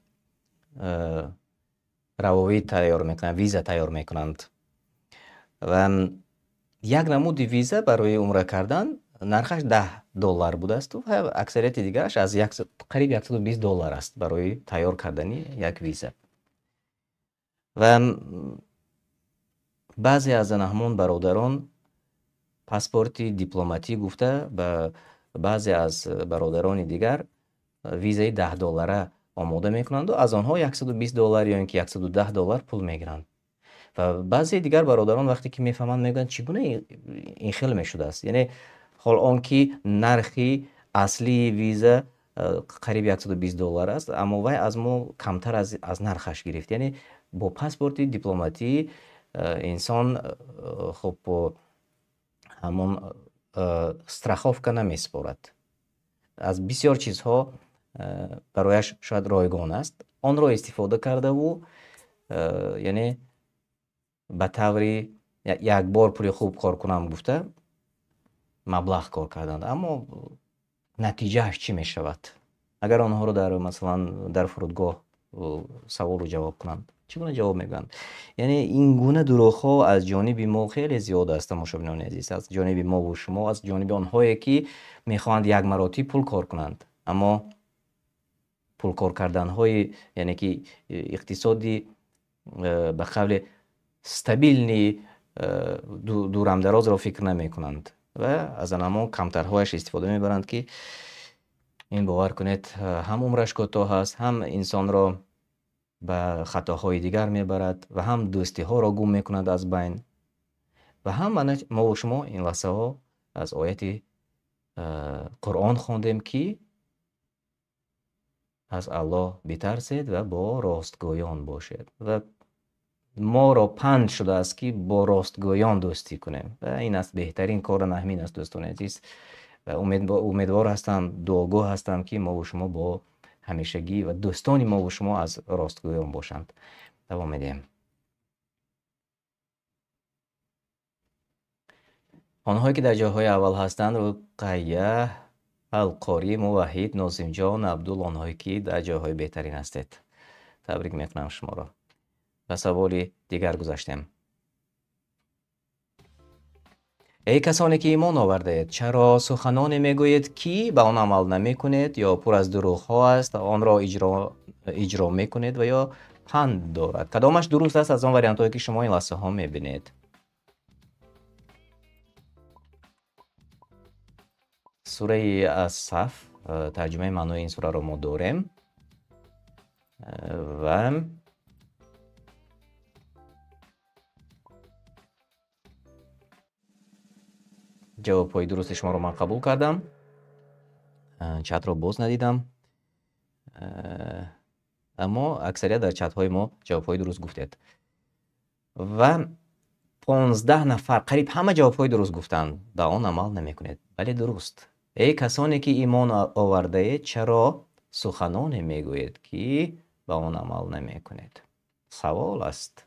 روابط تیار میکنند ویزا تیار میکنند و یک نمود ویزا برای عمره کردن نرخش $10 بوده است و اکثریت دیگرش از قریب $120 است برای تیار کردن یک ویزا. و بعضی از همون برادران پاسپورت دیپلماتی گفته به بعضی از برادران دیگر ویزای $10 آماده میکنند و از آنها $120 یا اینکه $110 پول میگیرند و بعضی دیگر برادران وقتی که میفهمند میگن چگونه این خیلی میشده است. یعنی حال آن که نرخی اصلی ویزا قریب $120 است، اما وای از ما کمتر از نرخش گرفت. یعنی با پاسپورت دیپلماتی انسان خب همون страховка نمیسپارد. از بسیار چیزها برایش شاید رایگان است. آن را استفاده کرده و یعنی به طوری یک بار پولی خوب کار کنم گفته مبلغ کار کردند، اما نتیجهش چی می شود؟ اگر آنها رو در مثلا در فرودگاه سوال رو جواب کنند چگونه جواب میگن؟ یعنی این گونه دروغ ها از جانب ما خیلی زیاد است. مشاهدینان عزیز، از جانب ما و شما، از جانب آنهایی که میخواهند یک مراتب پول کار کنند، اما پول کار کردن های یعنی که اقتصادی به قول استابیل نی دورم دراز را فکر نمی کنند و از آنها کمترهایش استفاده میبرند که این باور کنید هم عمرش کوتاه است، هم انسان را به خطاهای دیگر میبرد و هم دوستی ها را گم میکند از بین و هم ما و شما این لحظه ها از آیت قرآن خواندیم که از الله بترسید و با راستگویان باشید و ما را پند شده است که با راستگویان دوستی کنیم و این است بهترین کار نهمین است دوستان عزیز و امیدوار هستم، دعاگاه هستم که ما و شما با همیشگی و دوستان ما و شما از راستگویان باشند. دوام میدیم. آنهایی که در جاهای اول هستند رو قیه، القاری، موحید، ناظم جان، عبدال، آنهایی که در جاهای بهترین هستید تبریک میکنم شما را. و سوال دیگر گذاشتیم. ای کسانی که ایمان آورده اید، چرا سخنانی میگویید که به آن عمل نمی کنید یا پر از دروغ ها است آن را اجرا میکنید و یا پند دارد؟ کدامش درست است از آن وریانت هایی که شما این لحظه ها میبینید؟ سوره الصف ترجمه معنای این سوره را ما داریم و جواب های درست شما رو من قبول کردم. چت رو باز ندیدم، اما اکثریت در چت های ما جواب های درست گفتید و 15 نفر قریب همه جواب های درست گفتن. به آن عمل نمی کنید. ولی درست. ای کسانی که ایمان آورده اید، چرا سخنانی میگویید که به آن عمل نمی کنید؟ سوال است.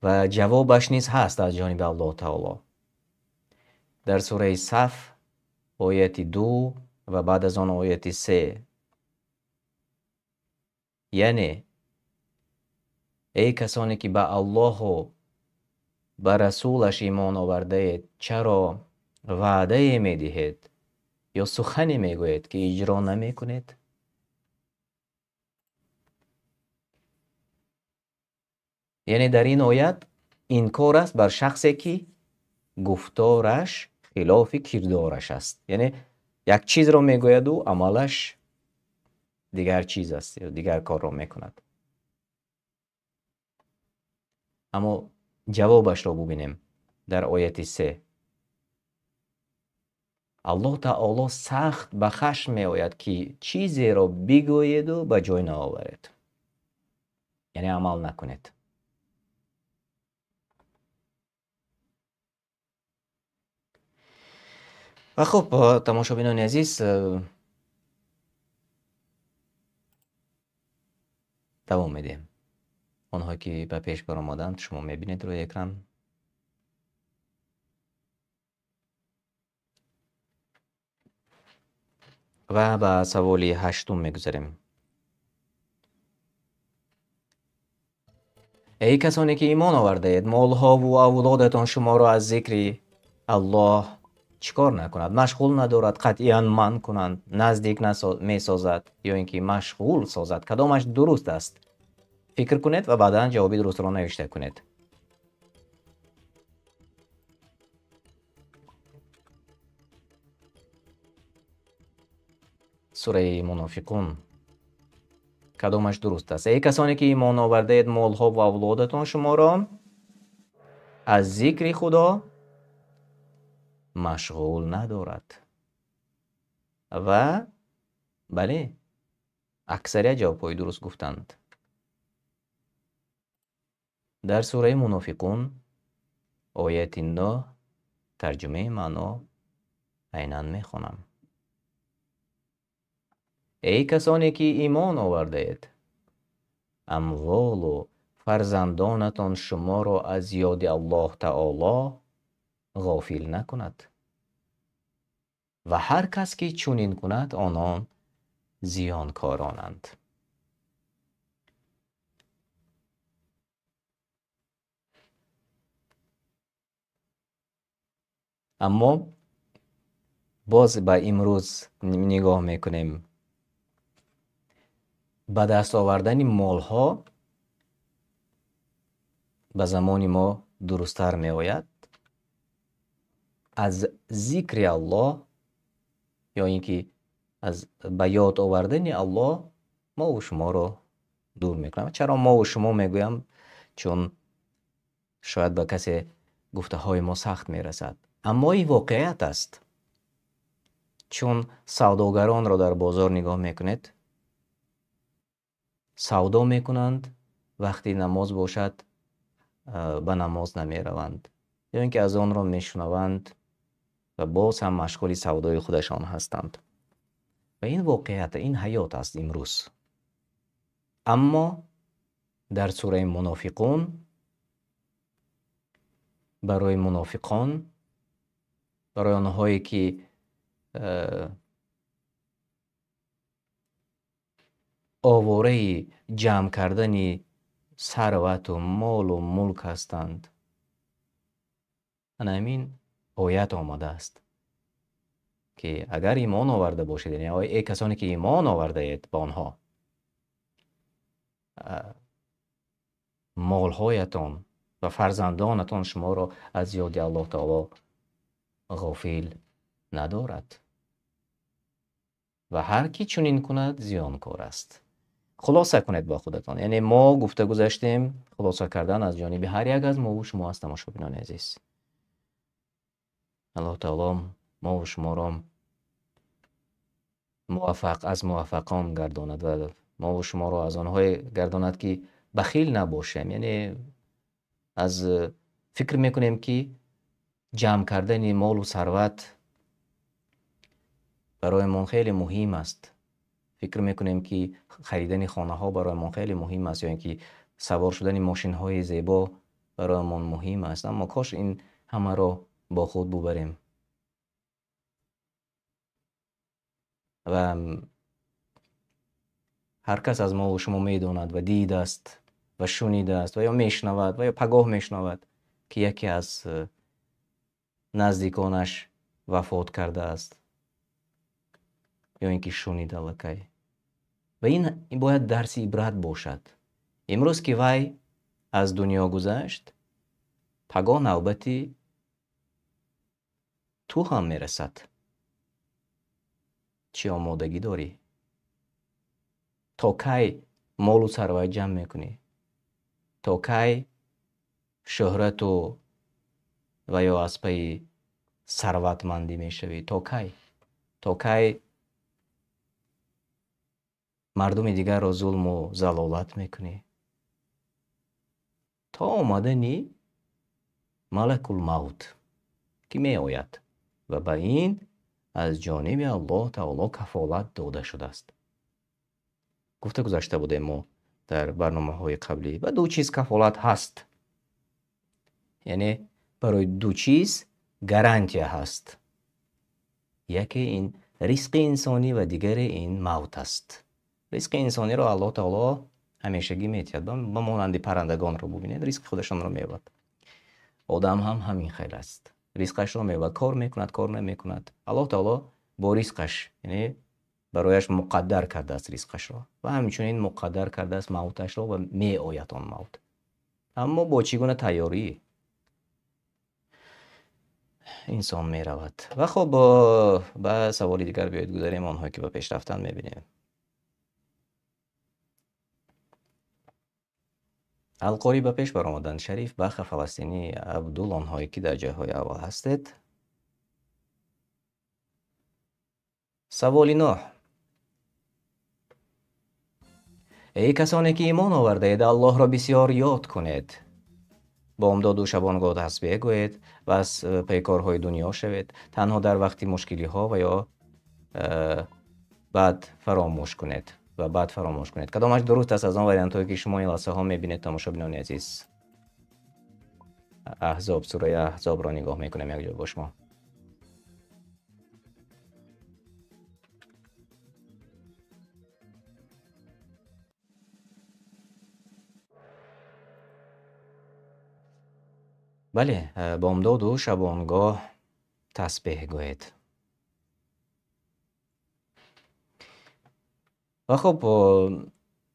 و جوابش نیز هست از جانب الله تعالی در سوره صف آیت 2 و بعد از آن آیت 3. یعنی ای کسانی که به الله و به رسولش ایمان آورده اید، چرا وعده می دهید یا سخنی می گویید که اجرا نمی کنید؟ یعنی در این آیت انکار است بر شخصی که گفتارش خلاف کردارش است. یعنی یک چیز را میگوید و عملش دیگر چیز است یا دیگر کار را میکند. اما جوابش را ببینیم در آیت 3. الله تعالی سخت به خشم می آید که چیزی را بگویید و به جای نآورید، یعنی عمل نکنید. و خب تماشابینان عزیز، دوام میدیم. آنها که به پیش برآمدند شما میبینید روی اکران. و به سوال 8 میگذاریم. ای کسانی که ایمان آورده اید، مالها و اولادتان شما را از ذکر الله چیکار نکند؟ مشغول ندارد، قطعا منع کنند، نزدیک می سازد یا اینکه مشغول سازد؟ کدامش درست است؟ فکر کنید و بعدا جواب درست را نوشته کنید. سوره منافقون کدامش درست است؟ ای کسانی که ایمان آورده اید، مالها و اولادتان شما را از ذکر خدا مشغول ندارد. و بله، اکثریت جوابهای درست گفتند. در سوره منافقون آیت 9 ترجمه معنا عیناً میخونم: ای کسانی که ایمان آورده اید، اموال و فرزندانتان شما را از یاد الله تعالی غافل نکند و هر کس که چنین کند آنان زیانکارانند. اما باز به امروز نگاه میکنیم، به دست آوردن مال ها به زمان ما درست‌تر می آید از ذکر الله، یا اینکه از به یاد آوردن الله ما و شما رو دور میکنم. چرا ما و شما میگویم؟ چون شاید به کسی گفته های ما سخت میرسد، اما این واقعیت است. چون سوداگران را در بازار نگاه میکنید، سودا میکنند، وقتی نماز باشد به نماز نمی روند، یا اینکه از آن را میشنوند و باز هم مشغول سودای خودشان هستند. و این واقعیت، این حیات است امروز. اما در سوره منافقون برای منافقان، برای آنهایی که آواره جمع کردن ثروت و مال و ملک هستند، همین آیت آمده است که اگر ایمان آورده باشید، یعنی ای کسانی که ایمان آورده اید، با آنها مالهایتان و فرزندانتان شما را از یاد الله تعالی غافل ندارد و هر کی چنین کند زیانکار است. خلاصه کنید با خودتان. یعنی ما گفته گذاشتیم، خلاصه کردن از جانب هر یک از ما و شما است. تماشاگران عزیز، الله تعالی ما و شما را موفق از موفقان گرداند و ما و شما را از آنهای گرداند که بخیل نباشیم. یعنی از فکر میکنیم که جمع کردن مال و ثروت برای من خیلی مهم است. فکر میکنیم که خریدن خانه ها برای من خیلی مهم است، یا اینکه سوار شدن ماشین های زیبا برای من مهم است. اما کاش این همه را با خود ببریم و هر کس از ما و شما میداند و دیده است و شنیده است و یا میشنود و یا پگاه میشنود که یکی از نزدیکانش وفات کرده است، یا اینکه شنیده لکی، و این باید درس عبرت باشد. امروز که وی از دنیا گذشت، پگاه نوبتی تو هم میرسد. چی آمادگی داری؟ تا کی مال و ثروت جمع میکنی؟ تا کی شهرت و یا از پی ثروتمندی میشوی؟ تا کی؟ تا کی مردم دیگر را ظلم و ضلالت میکنی؟ تا آمدنی ملک الموت که می آید و به این از جانب الله تعالی کفالت داده شده است. گفته گذاشته بودیم ما در برنامه های قبلی، و دو چیز کفالت هست. یعنی برای دو چیز گارانتی هست. یکی این رزق انسانی و دیگر این موت است. رزق انسانی را الله تعالی همیشگی میتید. به مانند پرندگان رو ببینید، رزق خودشان رو میبرد. آدم هم همین خیلی است. رزقش رو میبرد، کار میکند، کار نمیکند. الله تعالی با رزقش، یعنی برایش مقدر کرده است رزقش را، و همچنین مقدر کرده است موتش را و می آید آن موت. اما با چگونه تیاری انسان می رود. و خب با سوال دیگر بیاید گذاریم، آنهایی که به پیش رفتن می بینیم. алқори ба пеш баромаданд. Шариф Баха фаластинӣ Абдул, онҳое ки дар ҷойҳои аввал ҳастед. саволи 9: эй касоне ки имон овардаед, Аллоҳро бисёр ёд кунед, бомдоду шабонгоҳ тасбеҳ гӯед ва аз пейкорҳои дунё шавед, танҳо дар вақти мушкилиҳо ва ё баъд фаромӯш кунед. Кадомаш дуруст аст аз он вариантҳое ки шумо ин лаҳзаҳо мебинед? Тамошобинони азиз, сураи Аҳзобро нигоҳ мекунем якҷо бо шумо. бале, бомдоду шабонгоҳ тасбеҳ гӯед. ва хуб,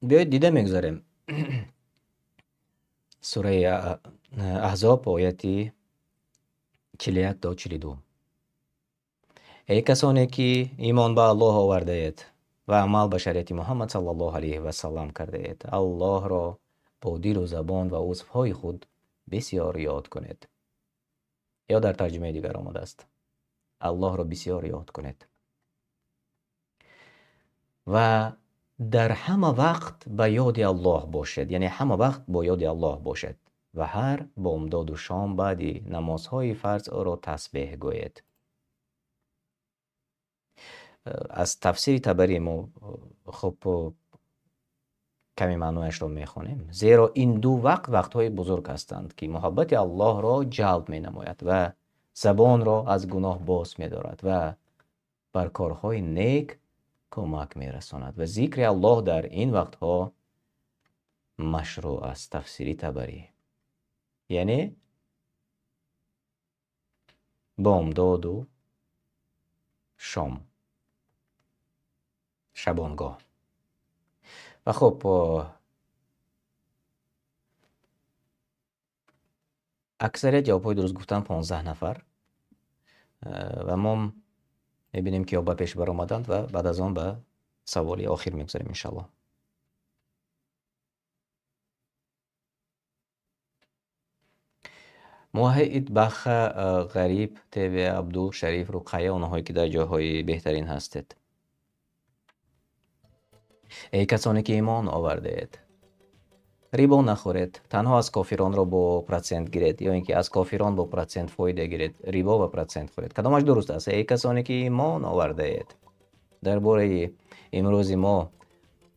биёед дида мегузарем. сураи Аҳзоб ояти 41 то 42. эй касоне ки имон ба Аллоҳ овардаед ва амал ба шариати Муҳаммад саллаллоҳу алайҳи ва саллам кардаед, Аллоҳро бо дилу забон ва узвҳои худ бисёр ёд кунед. ё дар тарҷумаи дигар омадааст: Аллоҳро бисёр ёд кунед ва дар ҳама вақт ба ёди Аллоҳ бошед, яъне ҳама вақт бо ёди Аллоҳ бошед ва ҳар бомдоду шом баъди намозҳои фарз ӯро тасбеҳ гӯед. аз тафсири Табарӣ мо хуб каме маънояшро мехонем. Зеро ин ду вақтҳои бузург ҳастанд ки муҳаббати Аллоҳро ҷалб менамояд ва забонро аз гуноҳ боз медорад ва бар корҳои нек кӯмак мерасонад. Ва зикри Аллоҳ дар ин вақтҳо машрӯъ аст. Тафсири Табарӣ яъне бомдоду шом, шабонгоҳ. ва хуб, аксарият ҷавобҳои дуруст гуфтан 15 нафар ва мо мебинем ки ё ба пеш баромаданд ва баъд аз он ба саволи охир мегузарем иншаллоҳ. муҳайид Баха, Ғариб, ТВ, Абдул, Шариф, Руқайя, онҳое ки дар ҷойҳои беҳтарин ҳастед. эй касоне ки имон овардаед, рибо нахӯред. Танҳо аз кофиронро бо протсент гиред ё ин ки аз кофирон бо протсент фоида гиред, рибо ва протсент хӯред. Кадомаш дуруст аст? Эй касоне ки имон овардаед. дар бораи имрӯзи мо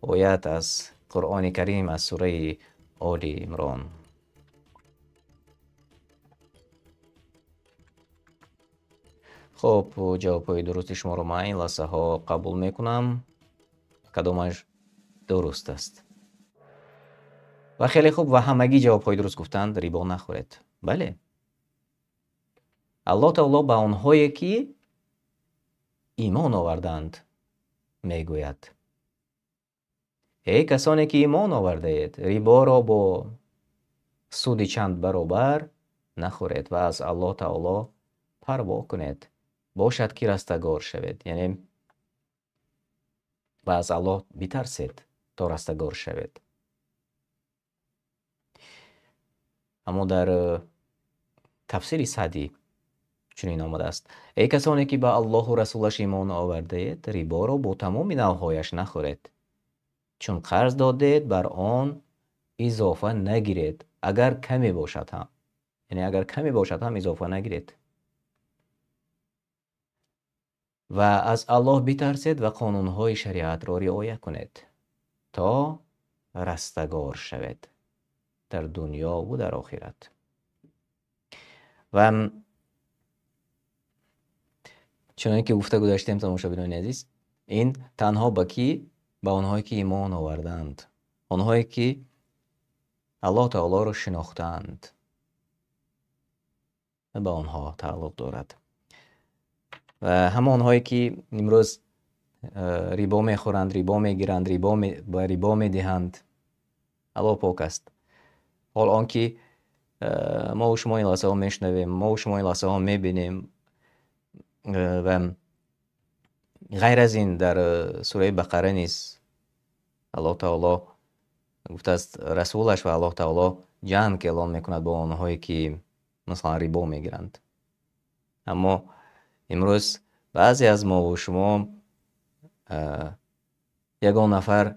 оят аз Қуръони Карим аз сураи Оли Имрон. хуб, ҷавобҳои дурусти шуморо ман ин лаҳзаҳо қабул мекунам. кадомаш дуруст аст? ва хеле хуб, ва ҳамагӣ ҷавобҳои дуруст гуфтанд. рибо нахӯред. бале, Аллоҳ таоло ба онҳое ки имон оварданд мегӯяд: эй касоне ки имон овардаед, риборо бо суди чанд баробар нахӯред ва аз Аллоҳ таоло парво кунед, бошад ки растагор шавед. яъне ва аз Аллоҳ битарсед то растагор шавед. аммо дар тафсири Саъдӣ чунин омадааст: эй касоне ки ба Аллоҳу расулаш имон овардаед, риборо бо тамоми навъҳояш нахӯред. чун қарз додед, бар он изофа нагиред, агар каме бошад ҳам. яъне агар каме бошад ҳам изофа нагиред. ва аз Аллоҳ битарсед ва қонунҳои шариатро риоя кунед, то растагор шавед дар дунёву дар охират. ва чуноне ки гуфта гузаштем, тамошобинони азиз, ин танҳо ба онҳое ки имон оварданд, онҳое ки Аллоҳ таолоро шинохтаанд, ба онҳо тааллуқ дорад. ва ҳама онҳое ки имрӯз рибо мехӯранд, рибо мегиранд, ба рибо медиҳанд, Аллоҳ пок аст. ҳол он ки мо шумо ин лаҳзаҳо мешунавем, мо шумо ин лаҳзаҳо мебинем ва ғайр аз ин дар сураи Бақара низ Аллоҳ таоло گفته است رسولش و الله تعالی جنگ اعلان میکند با آنهایی که مثلا ریبا میگیرند. اما امروز بعضی از ما و شما یگان نفر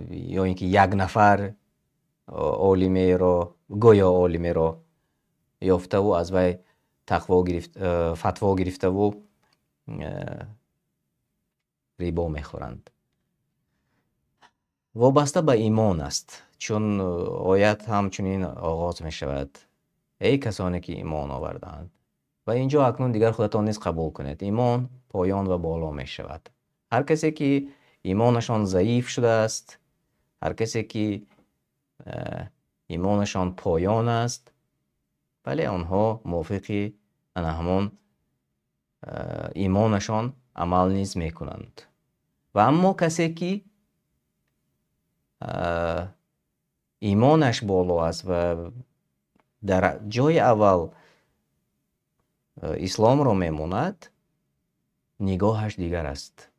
یا اینکه یک نفر عالمی را گویا عالمی را یافته و از وی فتوا گرفته و ریبا میخورند. وابسته به ایمان است، چون آیت همچنین آغاز می شود: ای کسانی که ایمان آوردند. و اینجا اکنون دیگر خودتان نیز قبول کنید ایمان پایان و بالا می شود. هر کسی که ایمانشان ضعیف شده است، هر کسی که ایمانشان پایان است، بله آنها موافقی همان ایمانشان عمل نیز می کنند. و اما کسی که ایمانش بالا است و در جای اول اسلام را میماند، نگاهش دیگر است.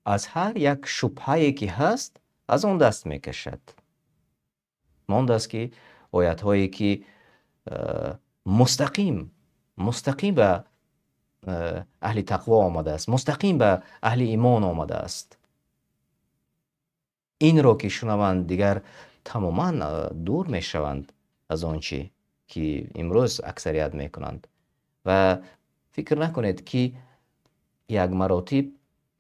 از هر یک شبهه‌ای که هست از آن دست میکشد. ماند است که آیت هایی که مستقیم به اهل تقوا آمده است، مستقیم به اهل ایمان آمده است، این را که شنوند دیگر تماما دور می شوند از آنچه که امروز اکثریت می کنند. و فکر نکنید که یک مراتب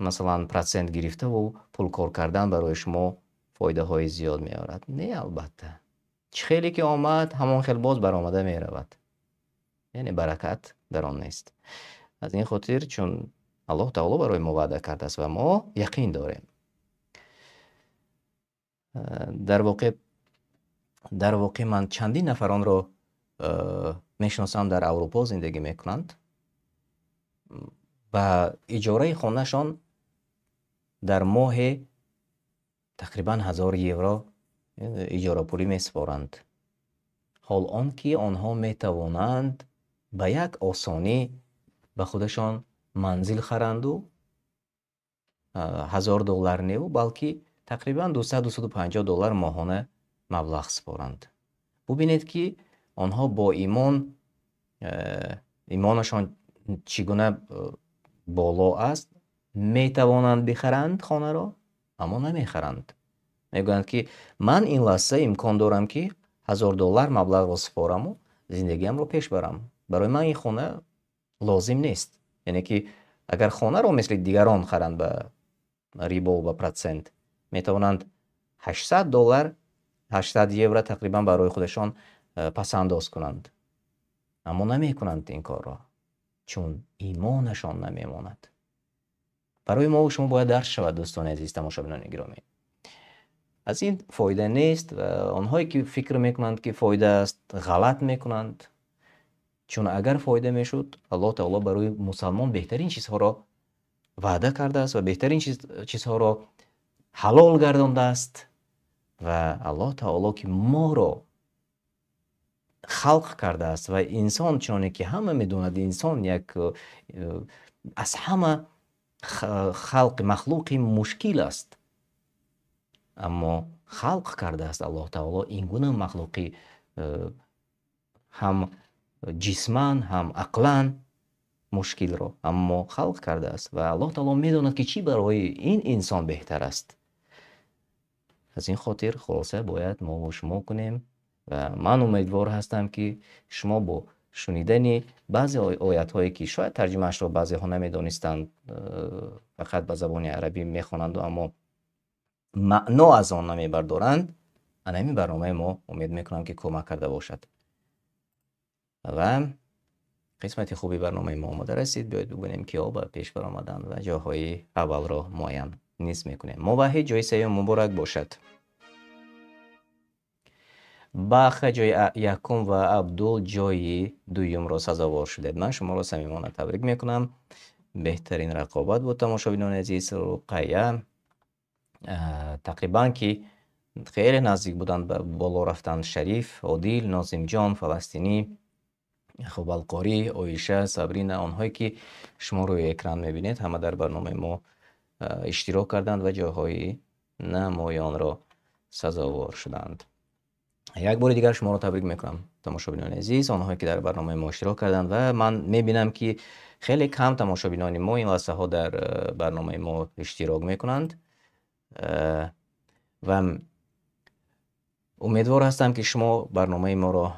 مثلا پرسنت گرفته و پول کار کردن برای شما فایده های زیاد می آورد. نه البته، چه خیلی که آمد همان خیلی باز برآمده می رود، یعنی برکت در آن نیست. از این خاطر چون الله تعالی برای ما وعده کرده است و ما یقین داریم. در واقع من چندین نفران را میشناسم در اروپا زندگی میکنند و اجاره خانهشان در ماه تقریبا 1000 یورو اجاره پولی میسپارند. حال آن که آنها میتوانند به یک آسانی به خودشان منزل خرند و $1000 نیو بلکه تقریبا $200-250 ماهانه مبلغ سپارند. ببینید که آنها با ایمانشان چگونه بالا است، میتوانند بخرند خانه را اما نمیخرند. میگویند که من این لحظه امکان دارم که $1000 مبلغ را سپارم و زندگیم را پیش برم. برای من این خانه لازم نیست. یعنی که اگر خانه را مثل دیگران خرند به ریبا و به پرسنت، میتوانند $800 یورو تقریبا برای خودشان پس انداز کنند، اما نمیکنند این کار را چون ایمانشان نمیماند. برای ما و شما باید درس شود دوستان عزیز تماشابینان گرامی. از این فایده نیست و آنهایی که فکر میکنند که فایده است غلط میکنند، چون اگر فایده میشد الله تعالی برای مسلمان بهترین چیزها را وعده کرده است و بهترین چیزها را حلال گردانده است. و الله تعالی که ما را خلق کرده است و انسان چونه که همه میدوند انسان یک از همه خلق مخلوق مشکل است، اما خلق کرده است الله تعالی این گونه مخلوقی هم جسمان هم عقلان مشکل را اما خلق کرده است و الله تعالی میداند که چی برای این انسان بهتر است. از این خاطر خلاصه باید ما و شما کنیم و من امیدوار هستم که شما با شنیدن بعضی آیات هایی که شاید ترجمهش را بعضی ها نمیدانستند، فقط به زبان عربی میخوانند اما معنا از آن نمیبردارند، این برنامه ما امید میکنم که کمک کرده باشد. و قسمت خوبی برنامه ما آماده رسید. بیایید ببینیم که به پیش برآمدن و جاهای اول را معین نیز میکنیم. موحد جای سیوم مبارک باشد. بخ جای یکم و عبدال جای دویم را سزاوار شدید. من شما را صمیمانه تبریک میکنم. بهترین رقابت بود تماشابینان عزیز. رقیه تقریبا که خیلی نزدیک بودند به بالا رفتن. شریف، عادل، ناظم جان، فلسطینی، خب القاری، عایشه، صبرینه، آنهایی که شما روی اکران میبینید همه در برنامه ما اشتراک کردند و جاهای نمای آن را سزاوار شدند. یک بار دیگر شما را تبریک میکنم تماشابینان عزیز، آنهایی که در برنامه ما اشتراک کردند و من میبینم که خیلی کم تماشابینان ما این لحظه ها در برنامه ما اشتراک میکنند و امیدوار هستم که شما برنامه ما را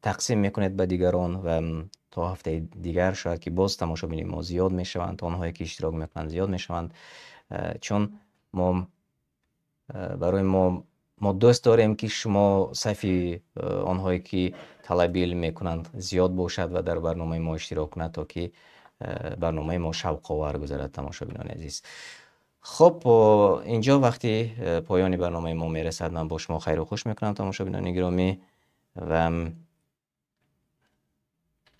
تقسیم میکنید به دیگران و تا هفته دیگر شاید که باز تماشابین ما زیاد میشوند، آنهایی که اشتراک میکنند زیاد میشوند، چون ما برای ما دوست داریم که شما صفی آنهایی که طلب علم میکنند زیاد باشد و در برنامه ما اشتراک کنند تا که برنامه ما شوق آور گذرد تماشابینان عزیز. خب اینجا وقتی پایان برنامه ما میرسد من با شما خیر و خوش میکنم تماشابینان گرامی و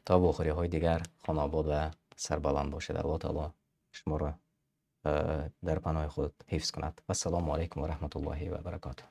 تا بخوری های دیگر خانه آباد و سربلند باشد. الله تعالی شما را در پناه خود حفظ کند. و السلام علیکم و رحمت الله و برکاته.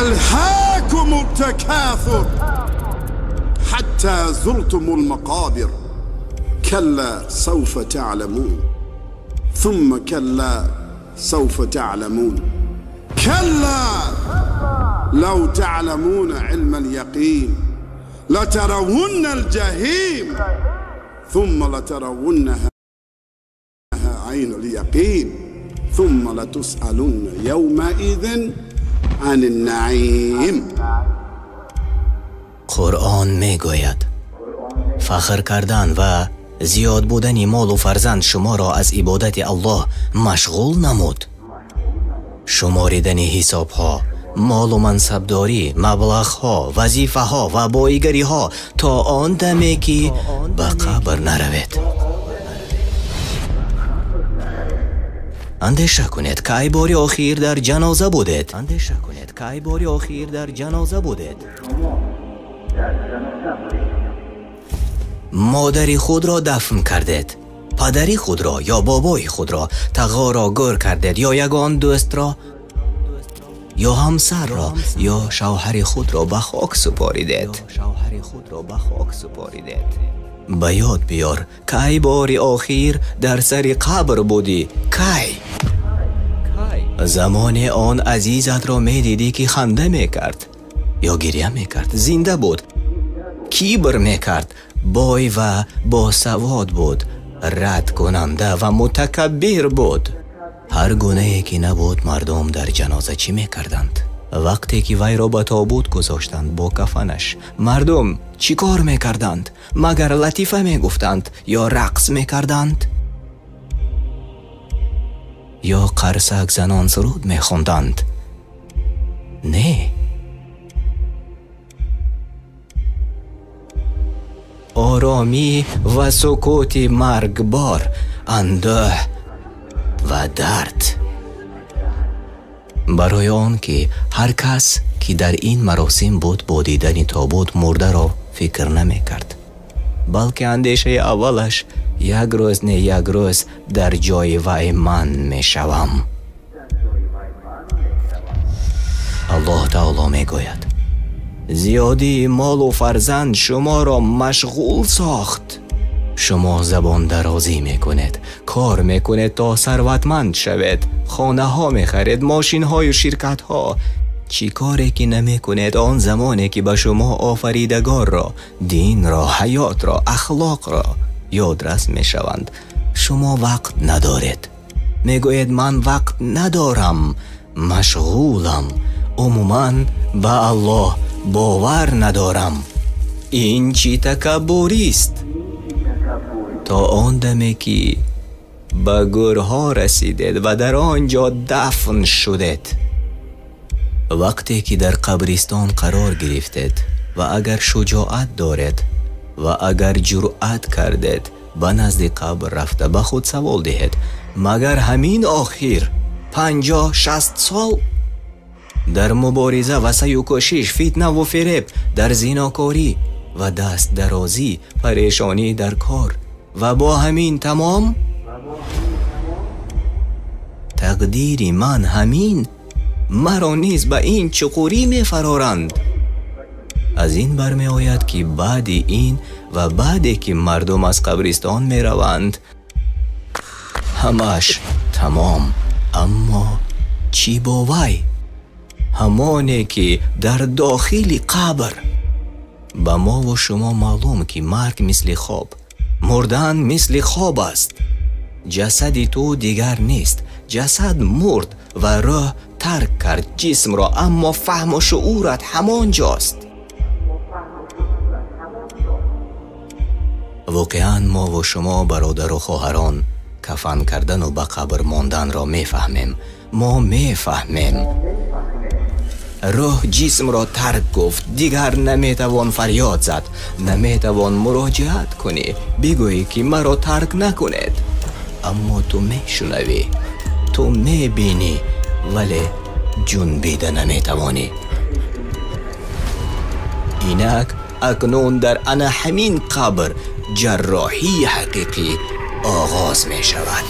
ألهاكم التكاثر حتى زرتم المقابر كلا سوف تعلمون ثم كلا سوف تعلمون كلا لو تعلمون علم اليقين لترون الجحيم ثم لترونها عين اليقين ثم لتسألن يومئذ عن النعیم. قرآن میگوید فخر کردن و زیاد بودن مال و فرزند شما را از عبادت الله مشغول نمود. شماریدن حساب ها، مال و منصبداری، مبلغ ها، وظیفه ها و بایگری ها تا آن دمی که به قبر نروید. اندیشه کنید که ای باری آخیر در جنازه بودید. مادری خود را دفن کردید، پدری خود را یا بابای خود را تغار را گر کردید، یا یگان دوست را یا همسر را یا شوهر خود را به خاک سپاریدید. به یاد بیار که ای باری آخیر در سر قبر بودی. کی زمان آن عزیزت را می دیدی که خنده می کرد یا گریه می کرد، زنده بود، کیبر می کرد، بای و با سواد بود، رد کننده و متکبر بود. هر گونه ای که نبود مردم در جنازه چی می کردند؟ وقتی که وی را به تابوت گذاشتند با کفنش، مردم چی کار می کردند؟ مگر لطیفه می گفتند یا رقص می کردند؟ یا قرصک زنان سرود می خوندند؟ نه، آرامی و سکوت مرگبار، اندوه و درد. برای آن که هر کس که در این مراسم بود با دیدن تابوت مرده را فکر نمی کرد، بلکه اندیشه اولش یک روز نه یک روز در جای وی من می شوم. الله تعالی می گوید زیادی مال و فرزند شما را مشغول ساخت. شما زبان درازی میکنید، کار میکنید تا ثروتمند شوید، خانه ها میخرید، ماشین های و شرکت ها. چی کاری که نمیکنید آن زمانی که به شما آفریدگار را، دین را، حیات را، اخلاق را یادرس میشوند. شما وقت ندارید. میگوید من وقت ندارم، مشغولم، عموماً به الله باور ندارم. این چی تکبری است؟ تا آن دمی که به گورها رسیدید و در آنجا دفن شدید، وقتی که در قبرستان قرار گرفتید و اگر شجاعت دارید و اگر جرأت کردید به نزد قبر رفته به خود سوال دهید مگر همین آخر 50-60 سال در مبارزه و سعی و کوشش، فتنه و فریب، در زیناکاری و دست درازی، پریشانی در کار و با همین تمام تقدیر من همین، مرا نیز به این چقوری می فرارند. از این برمی آید که بعد این و بعدی که مردم از قبرستان می روند همش تمام. اما چی با وی؟ همانی که در داخل قبر. به ما و شما معلوم که مرگ مثل خواب، مردن مثل خواب است. جسد تو دیگر نیست، جسد مرد و روح ترک کرد جسم را، اما فهم و شعورت همان جاست. واقعا ما و شما برادر و خواهران کفن کردن و به قبر ماندن را میفهمیم. ما میفهمیم روح جسم را ترک گفت، دیگر نمیتوان فریاد زد، نمیتوان مراجعت کنی بگویی که مرا ترک نکنید. اما تو میشنوی، تو میبینی، ولی جنبیده نمیتوانی. اینک اکنون در انا همین قبر جراحی حقیقی آغاز می شود.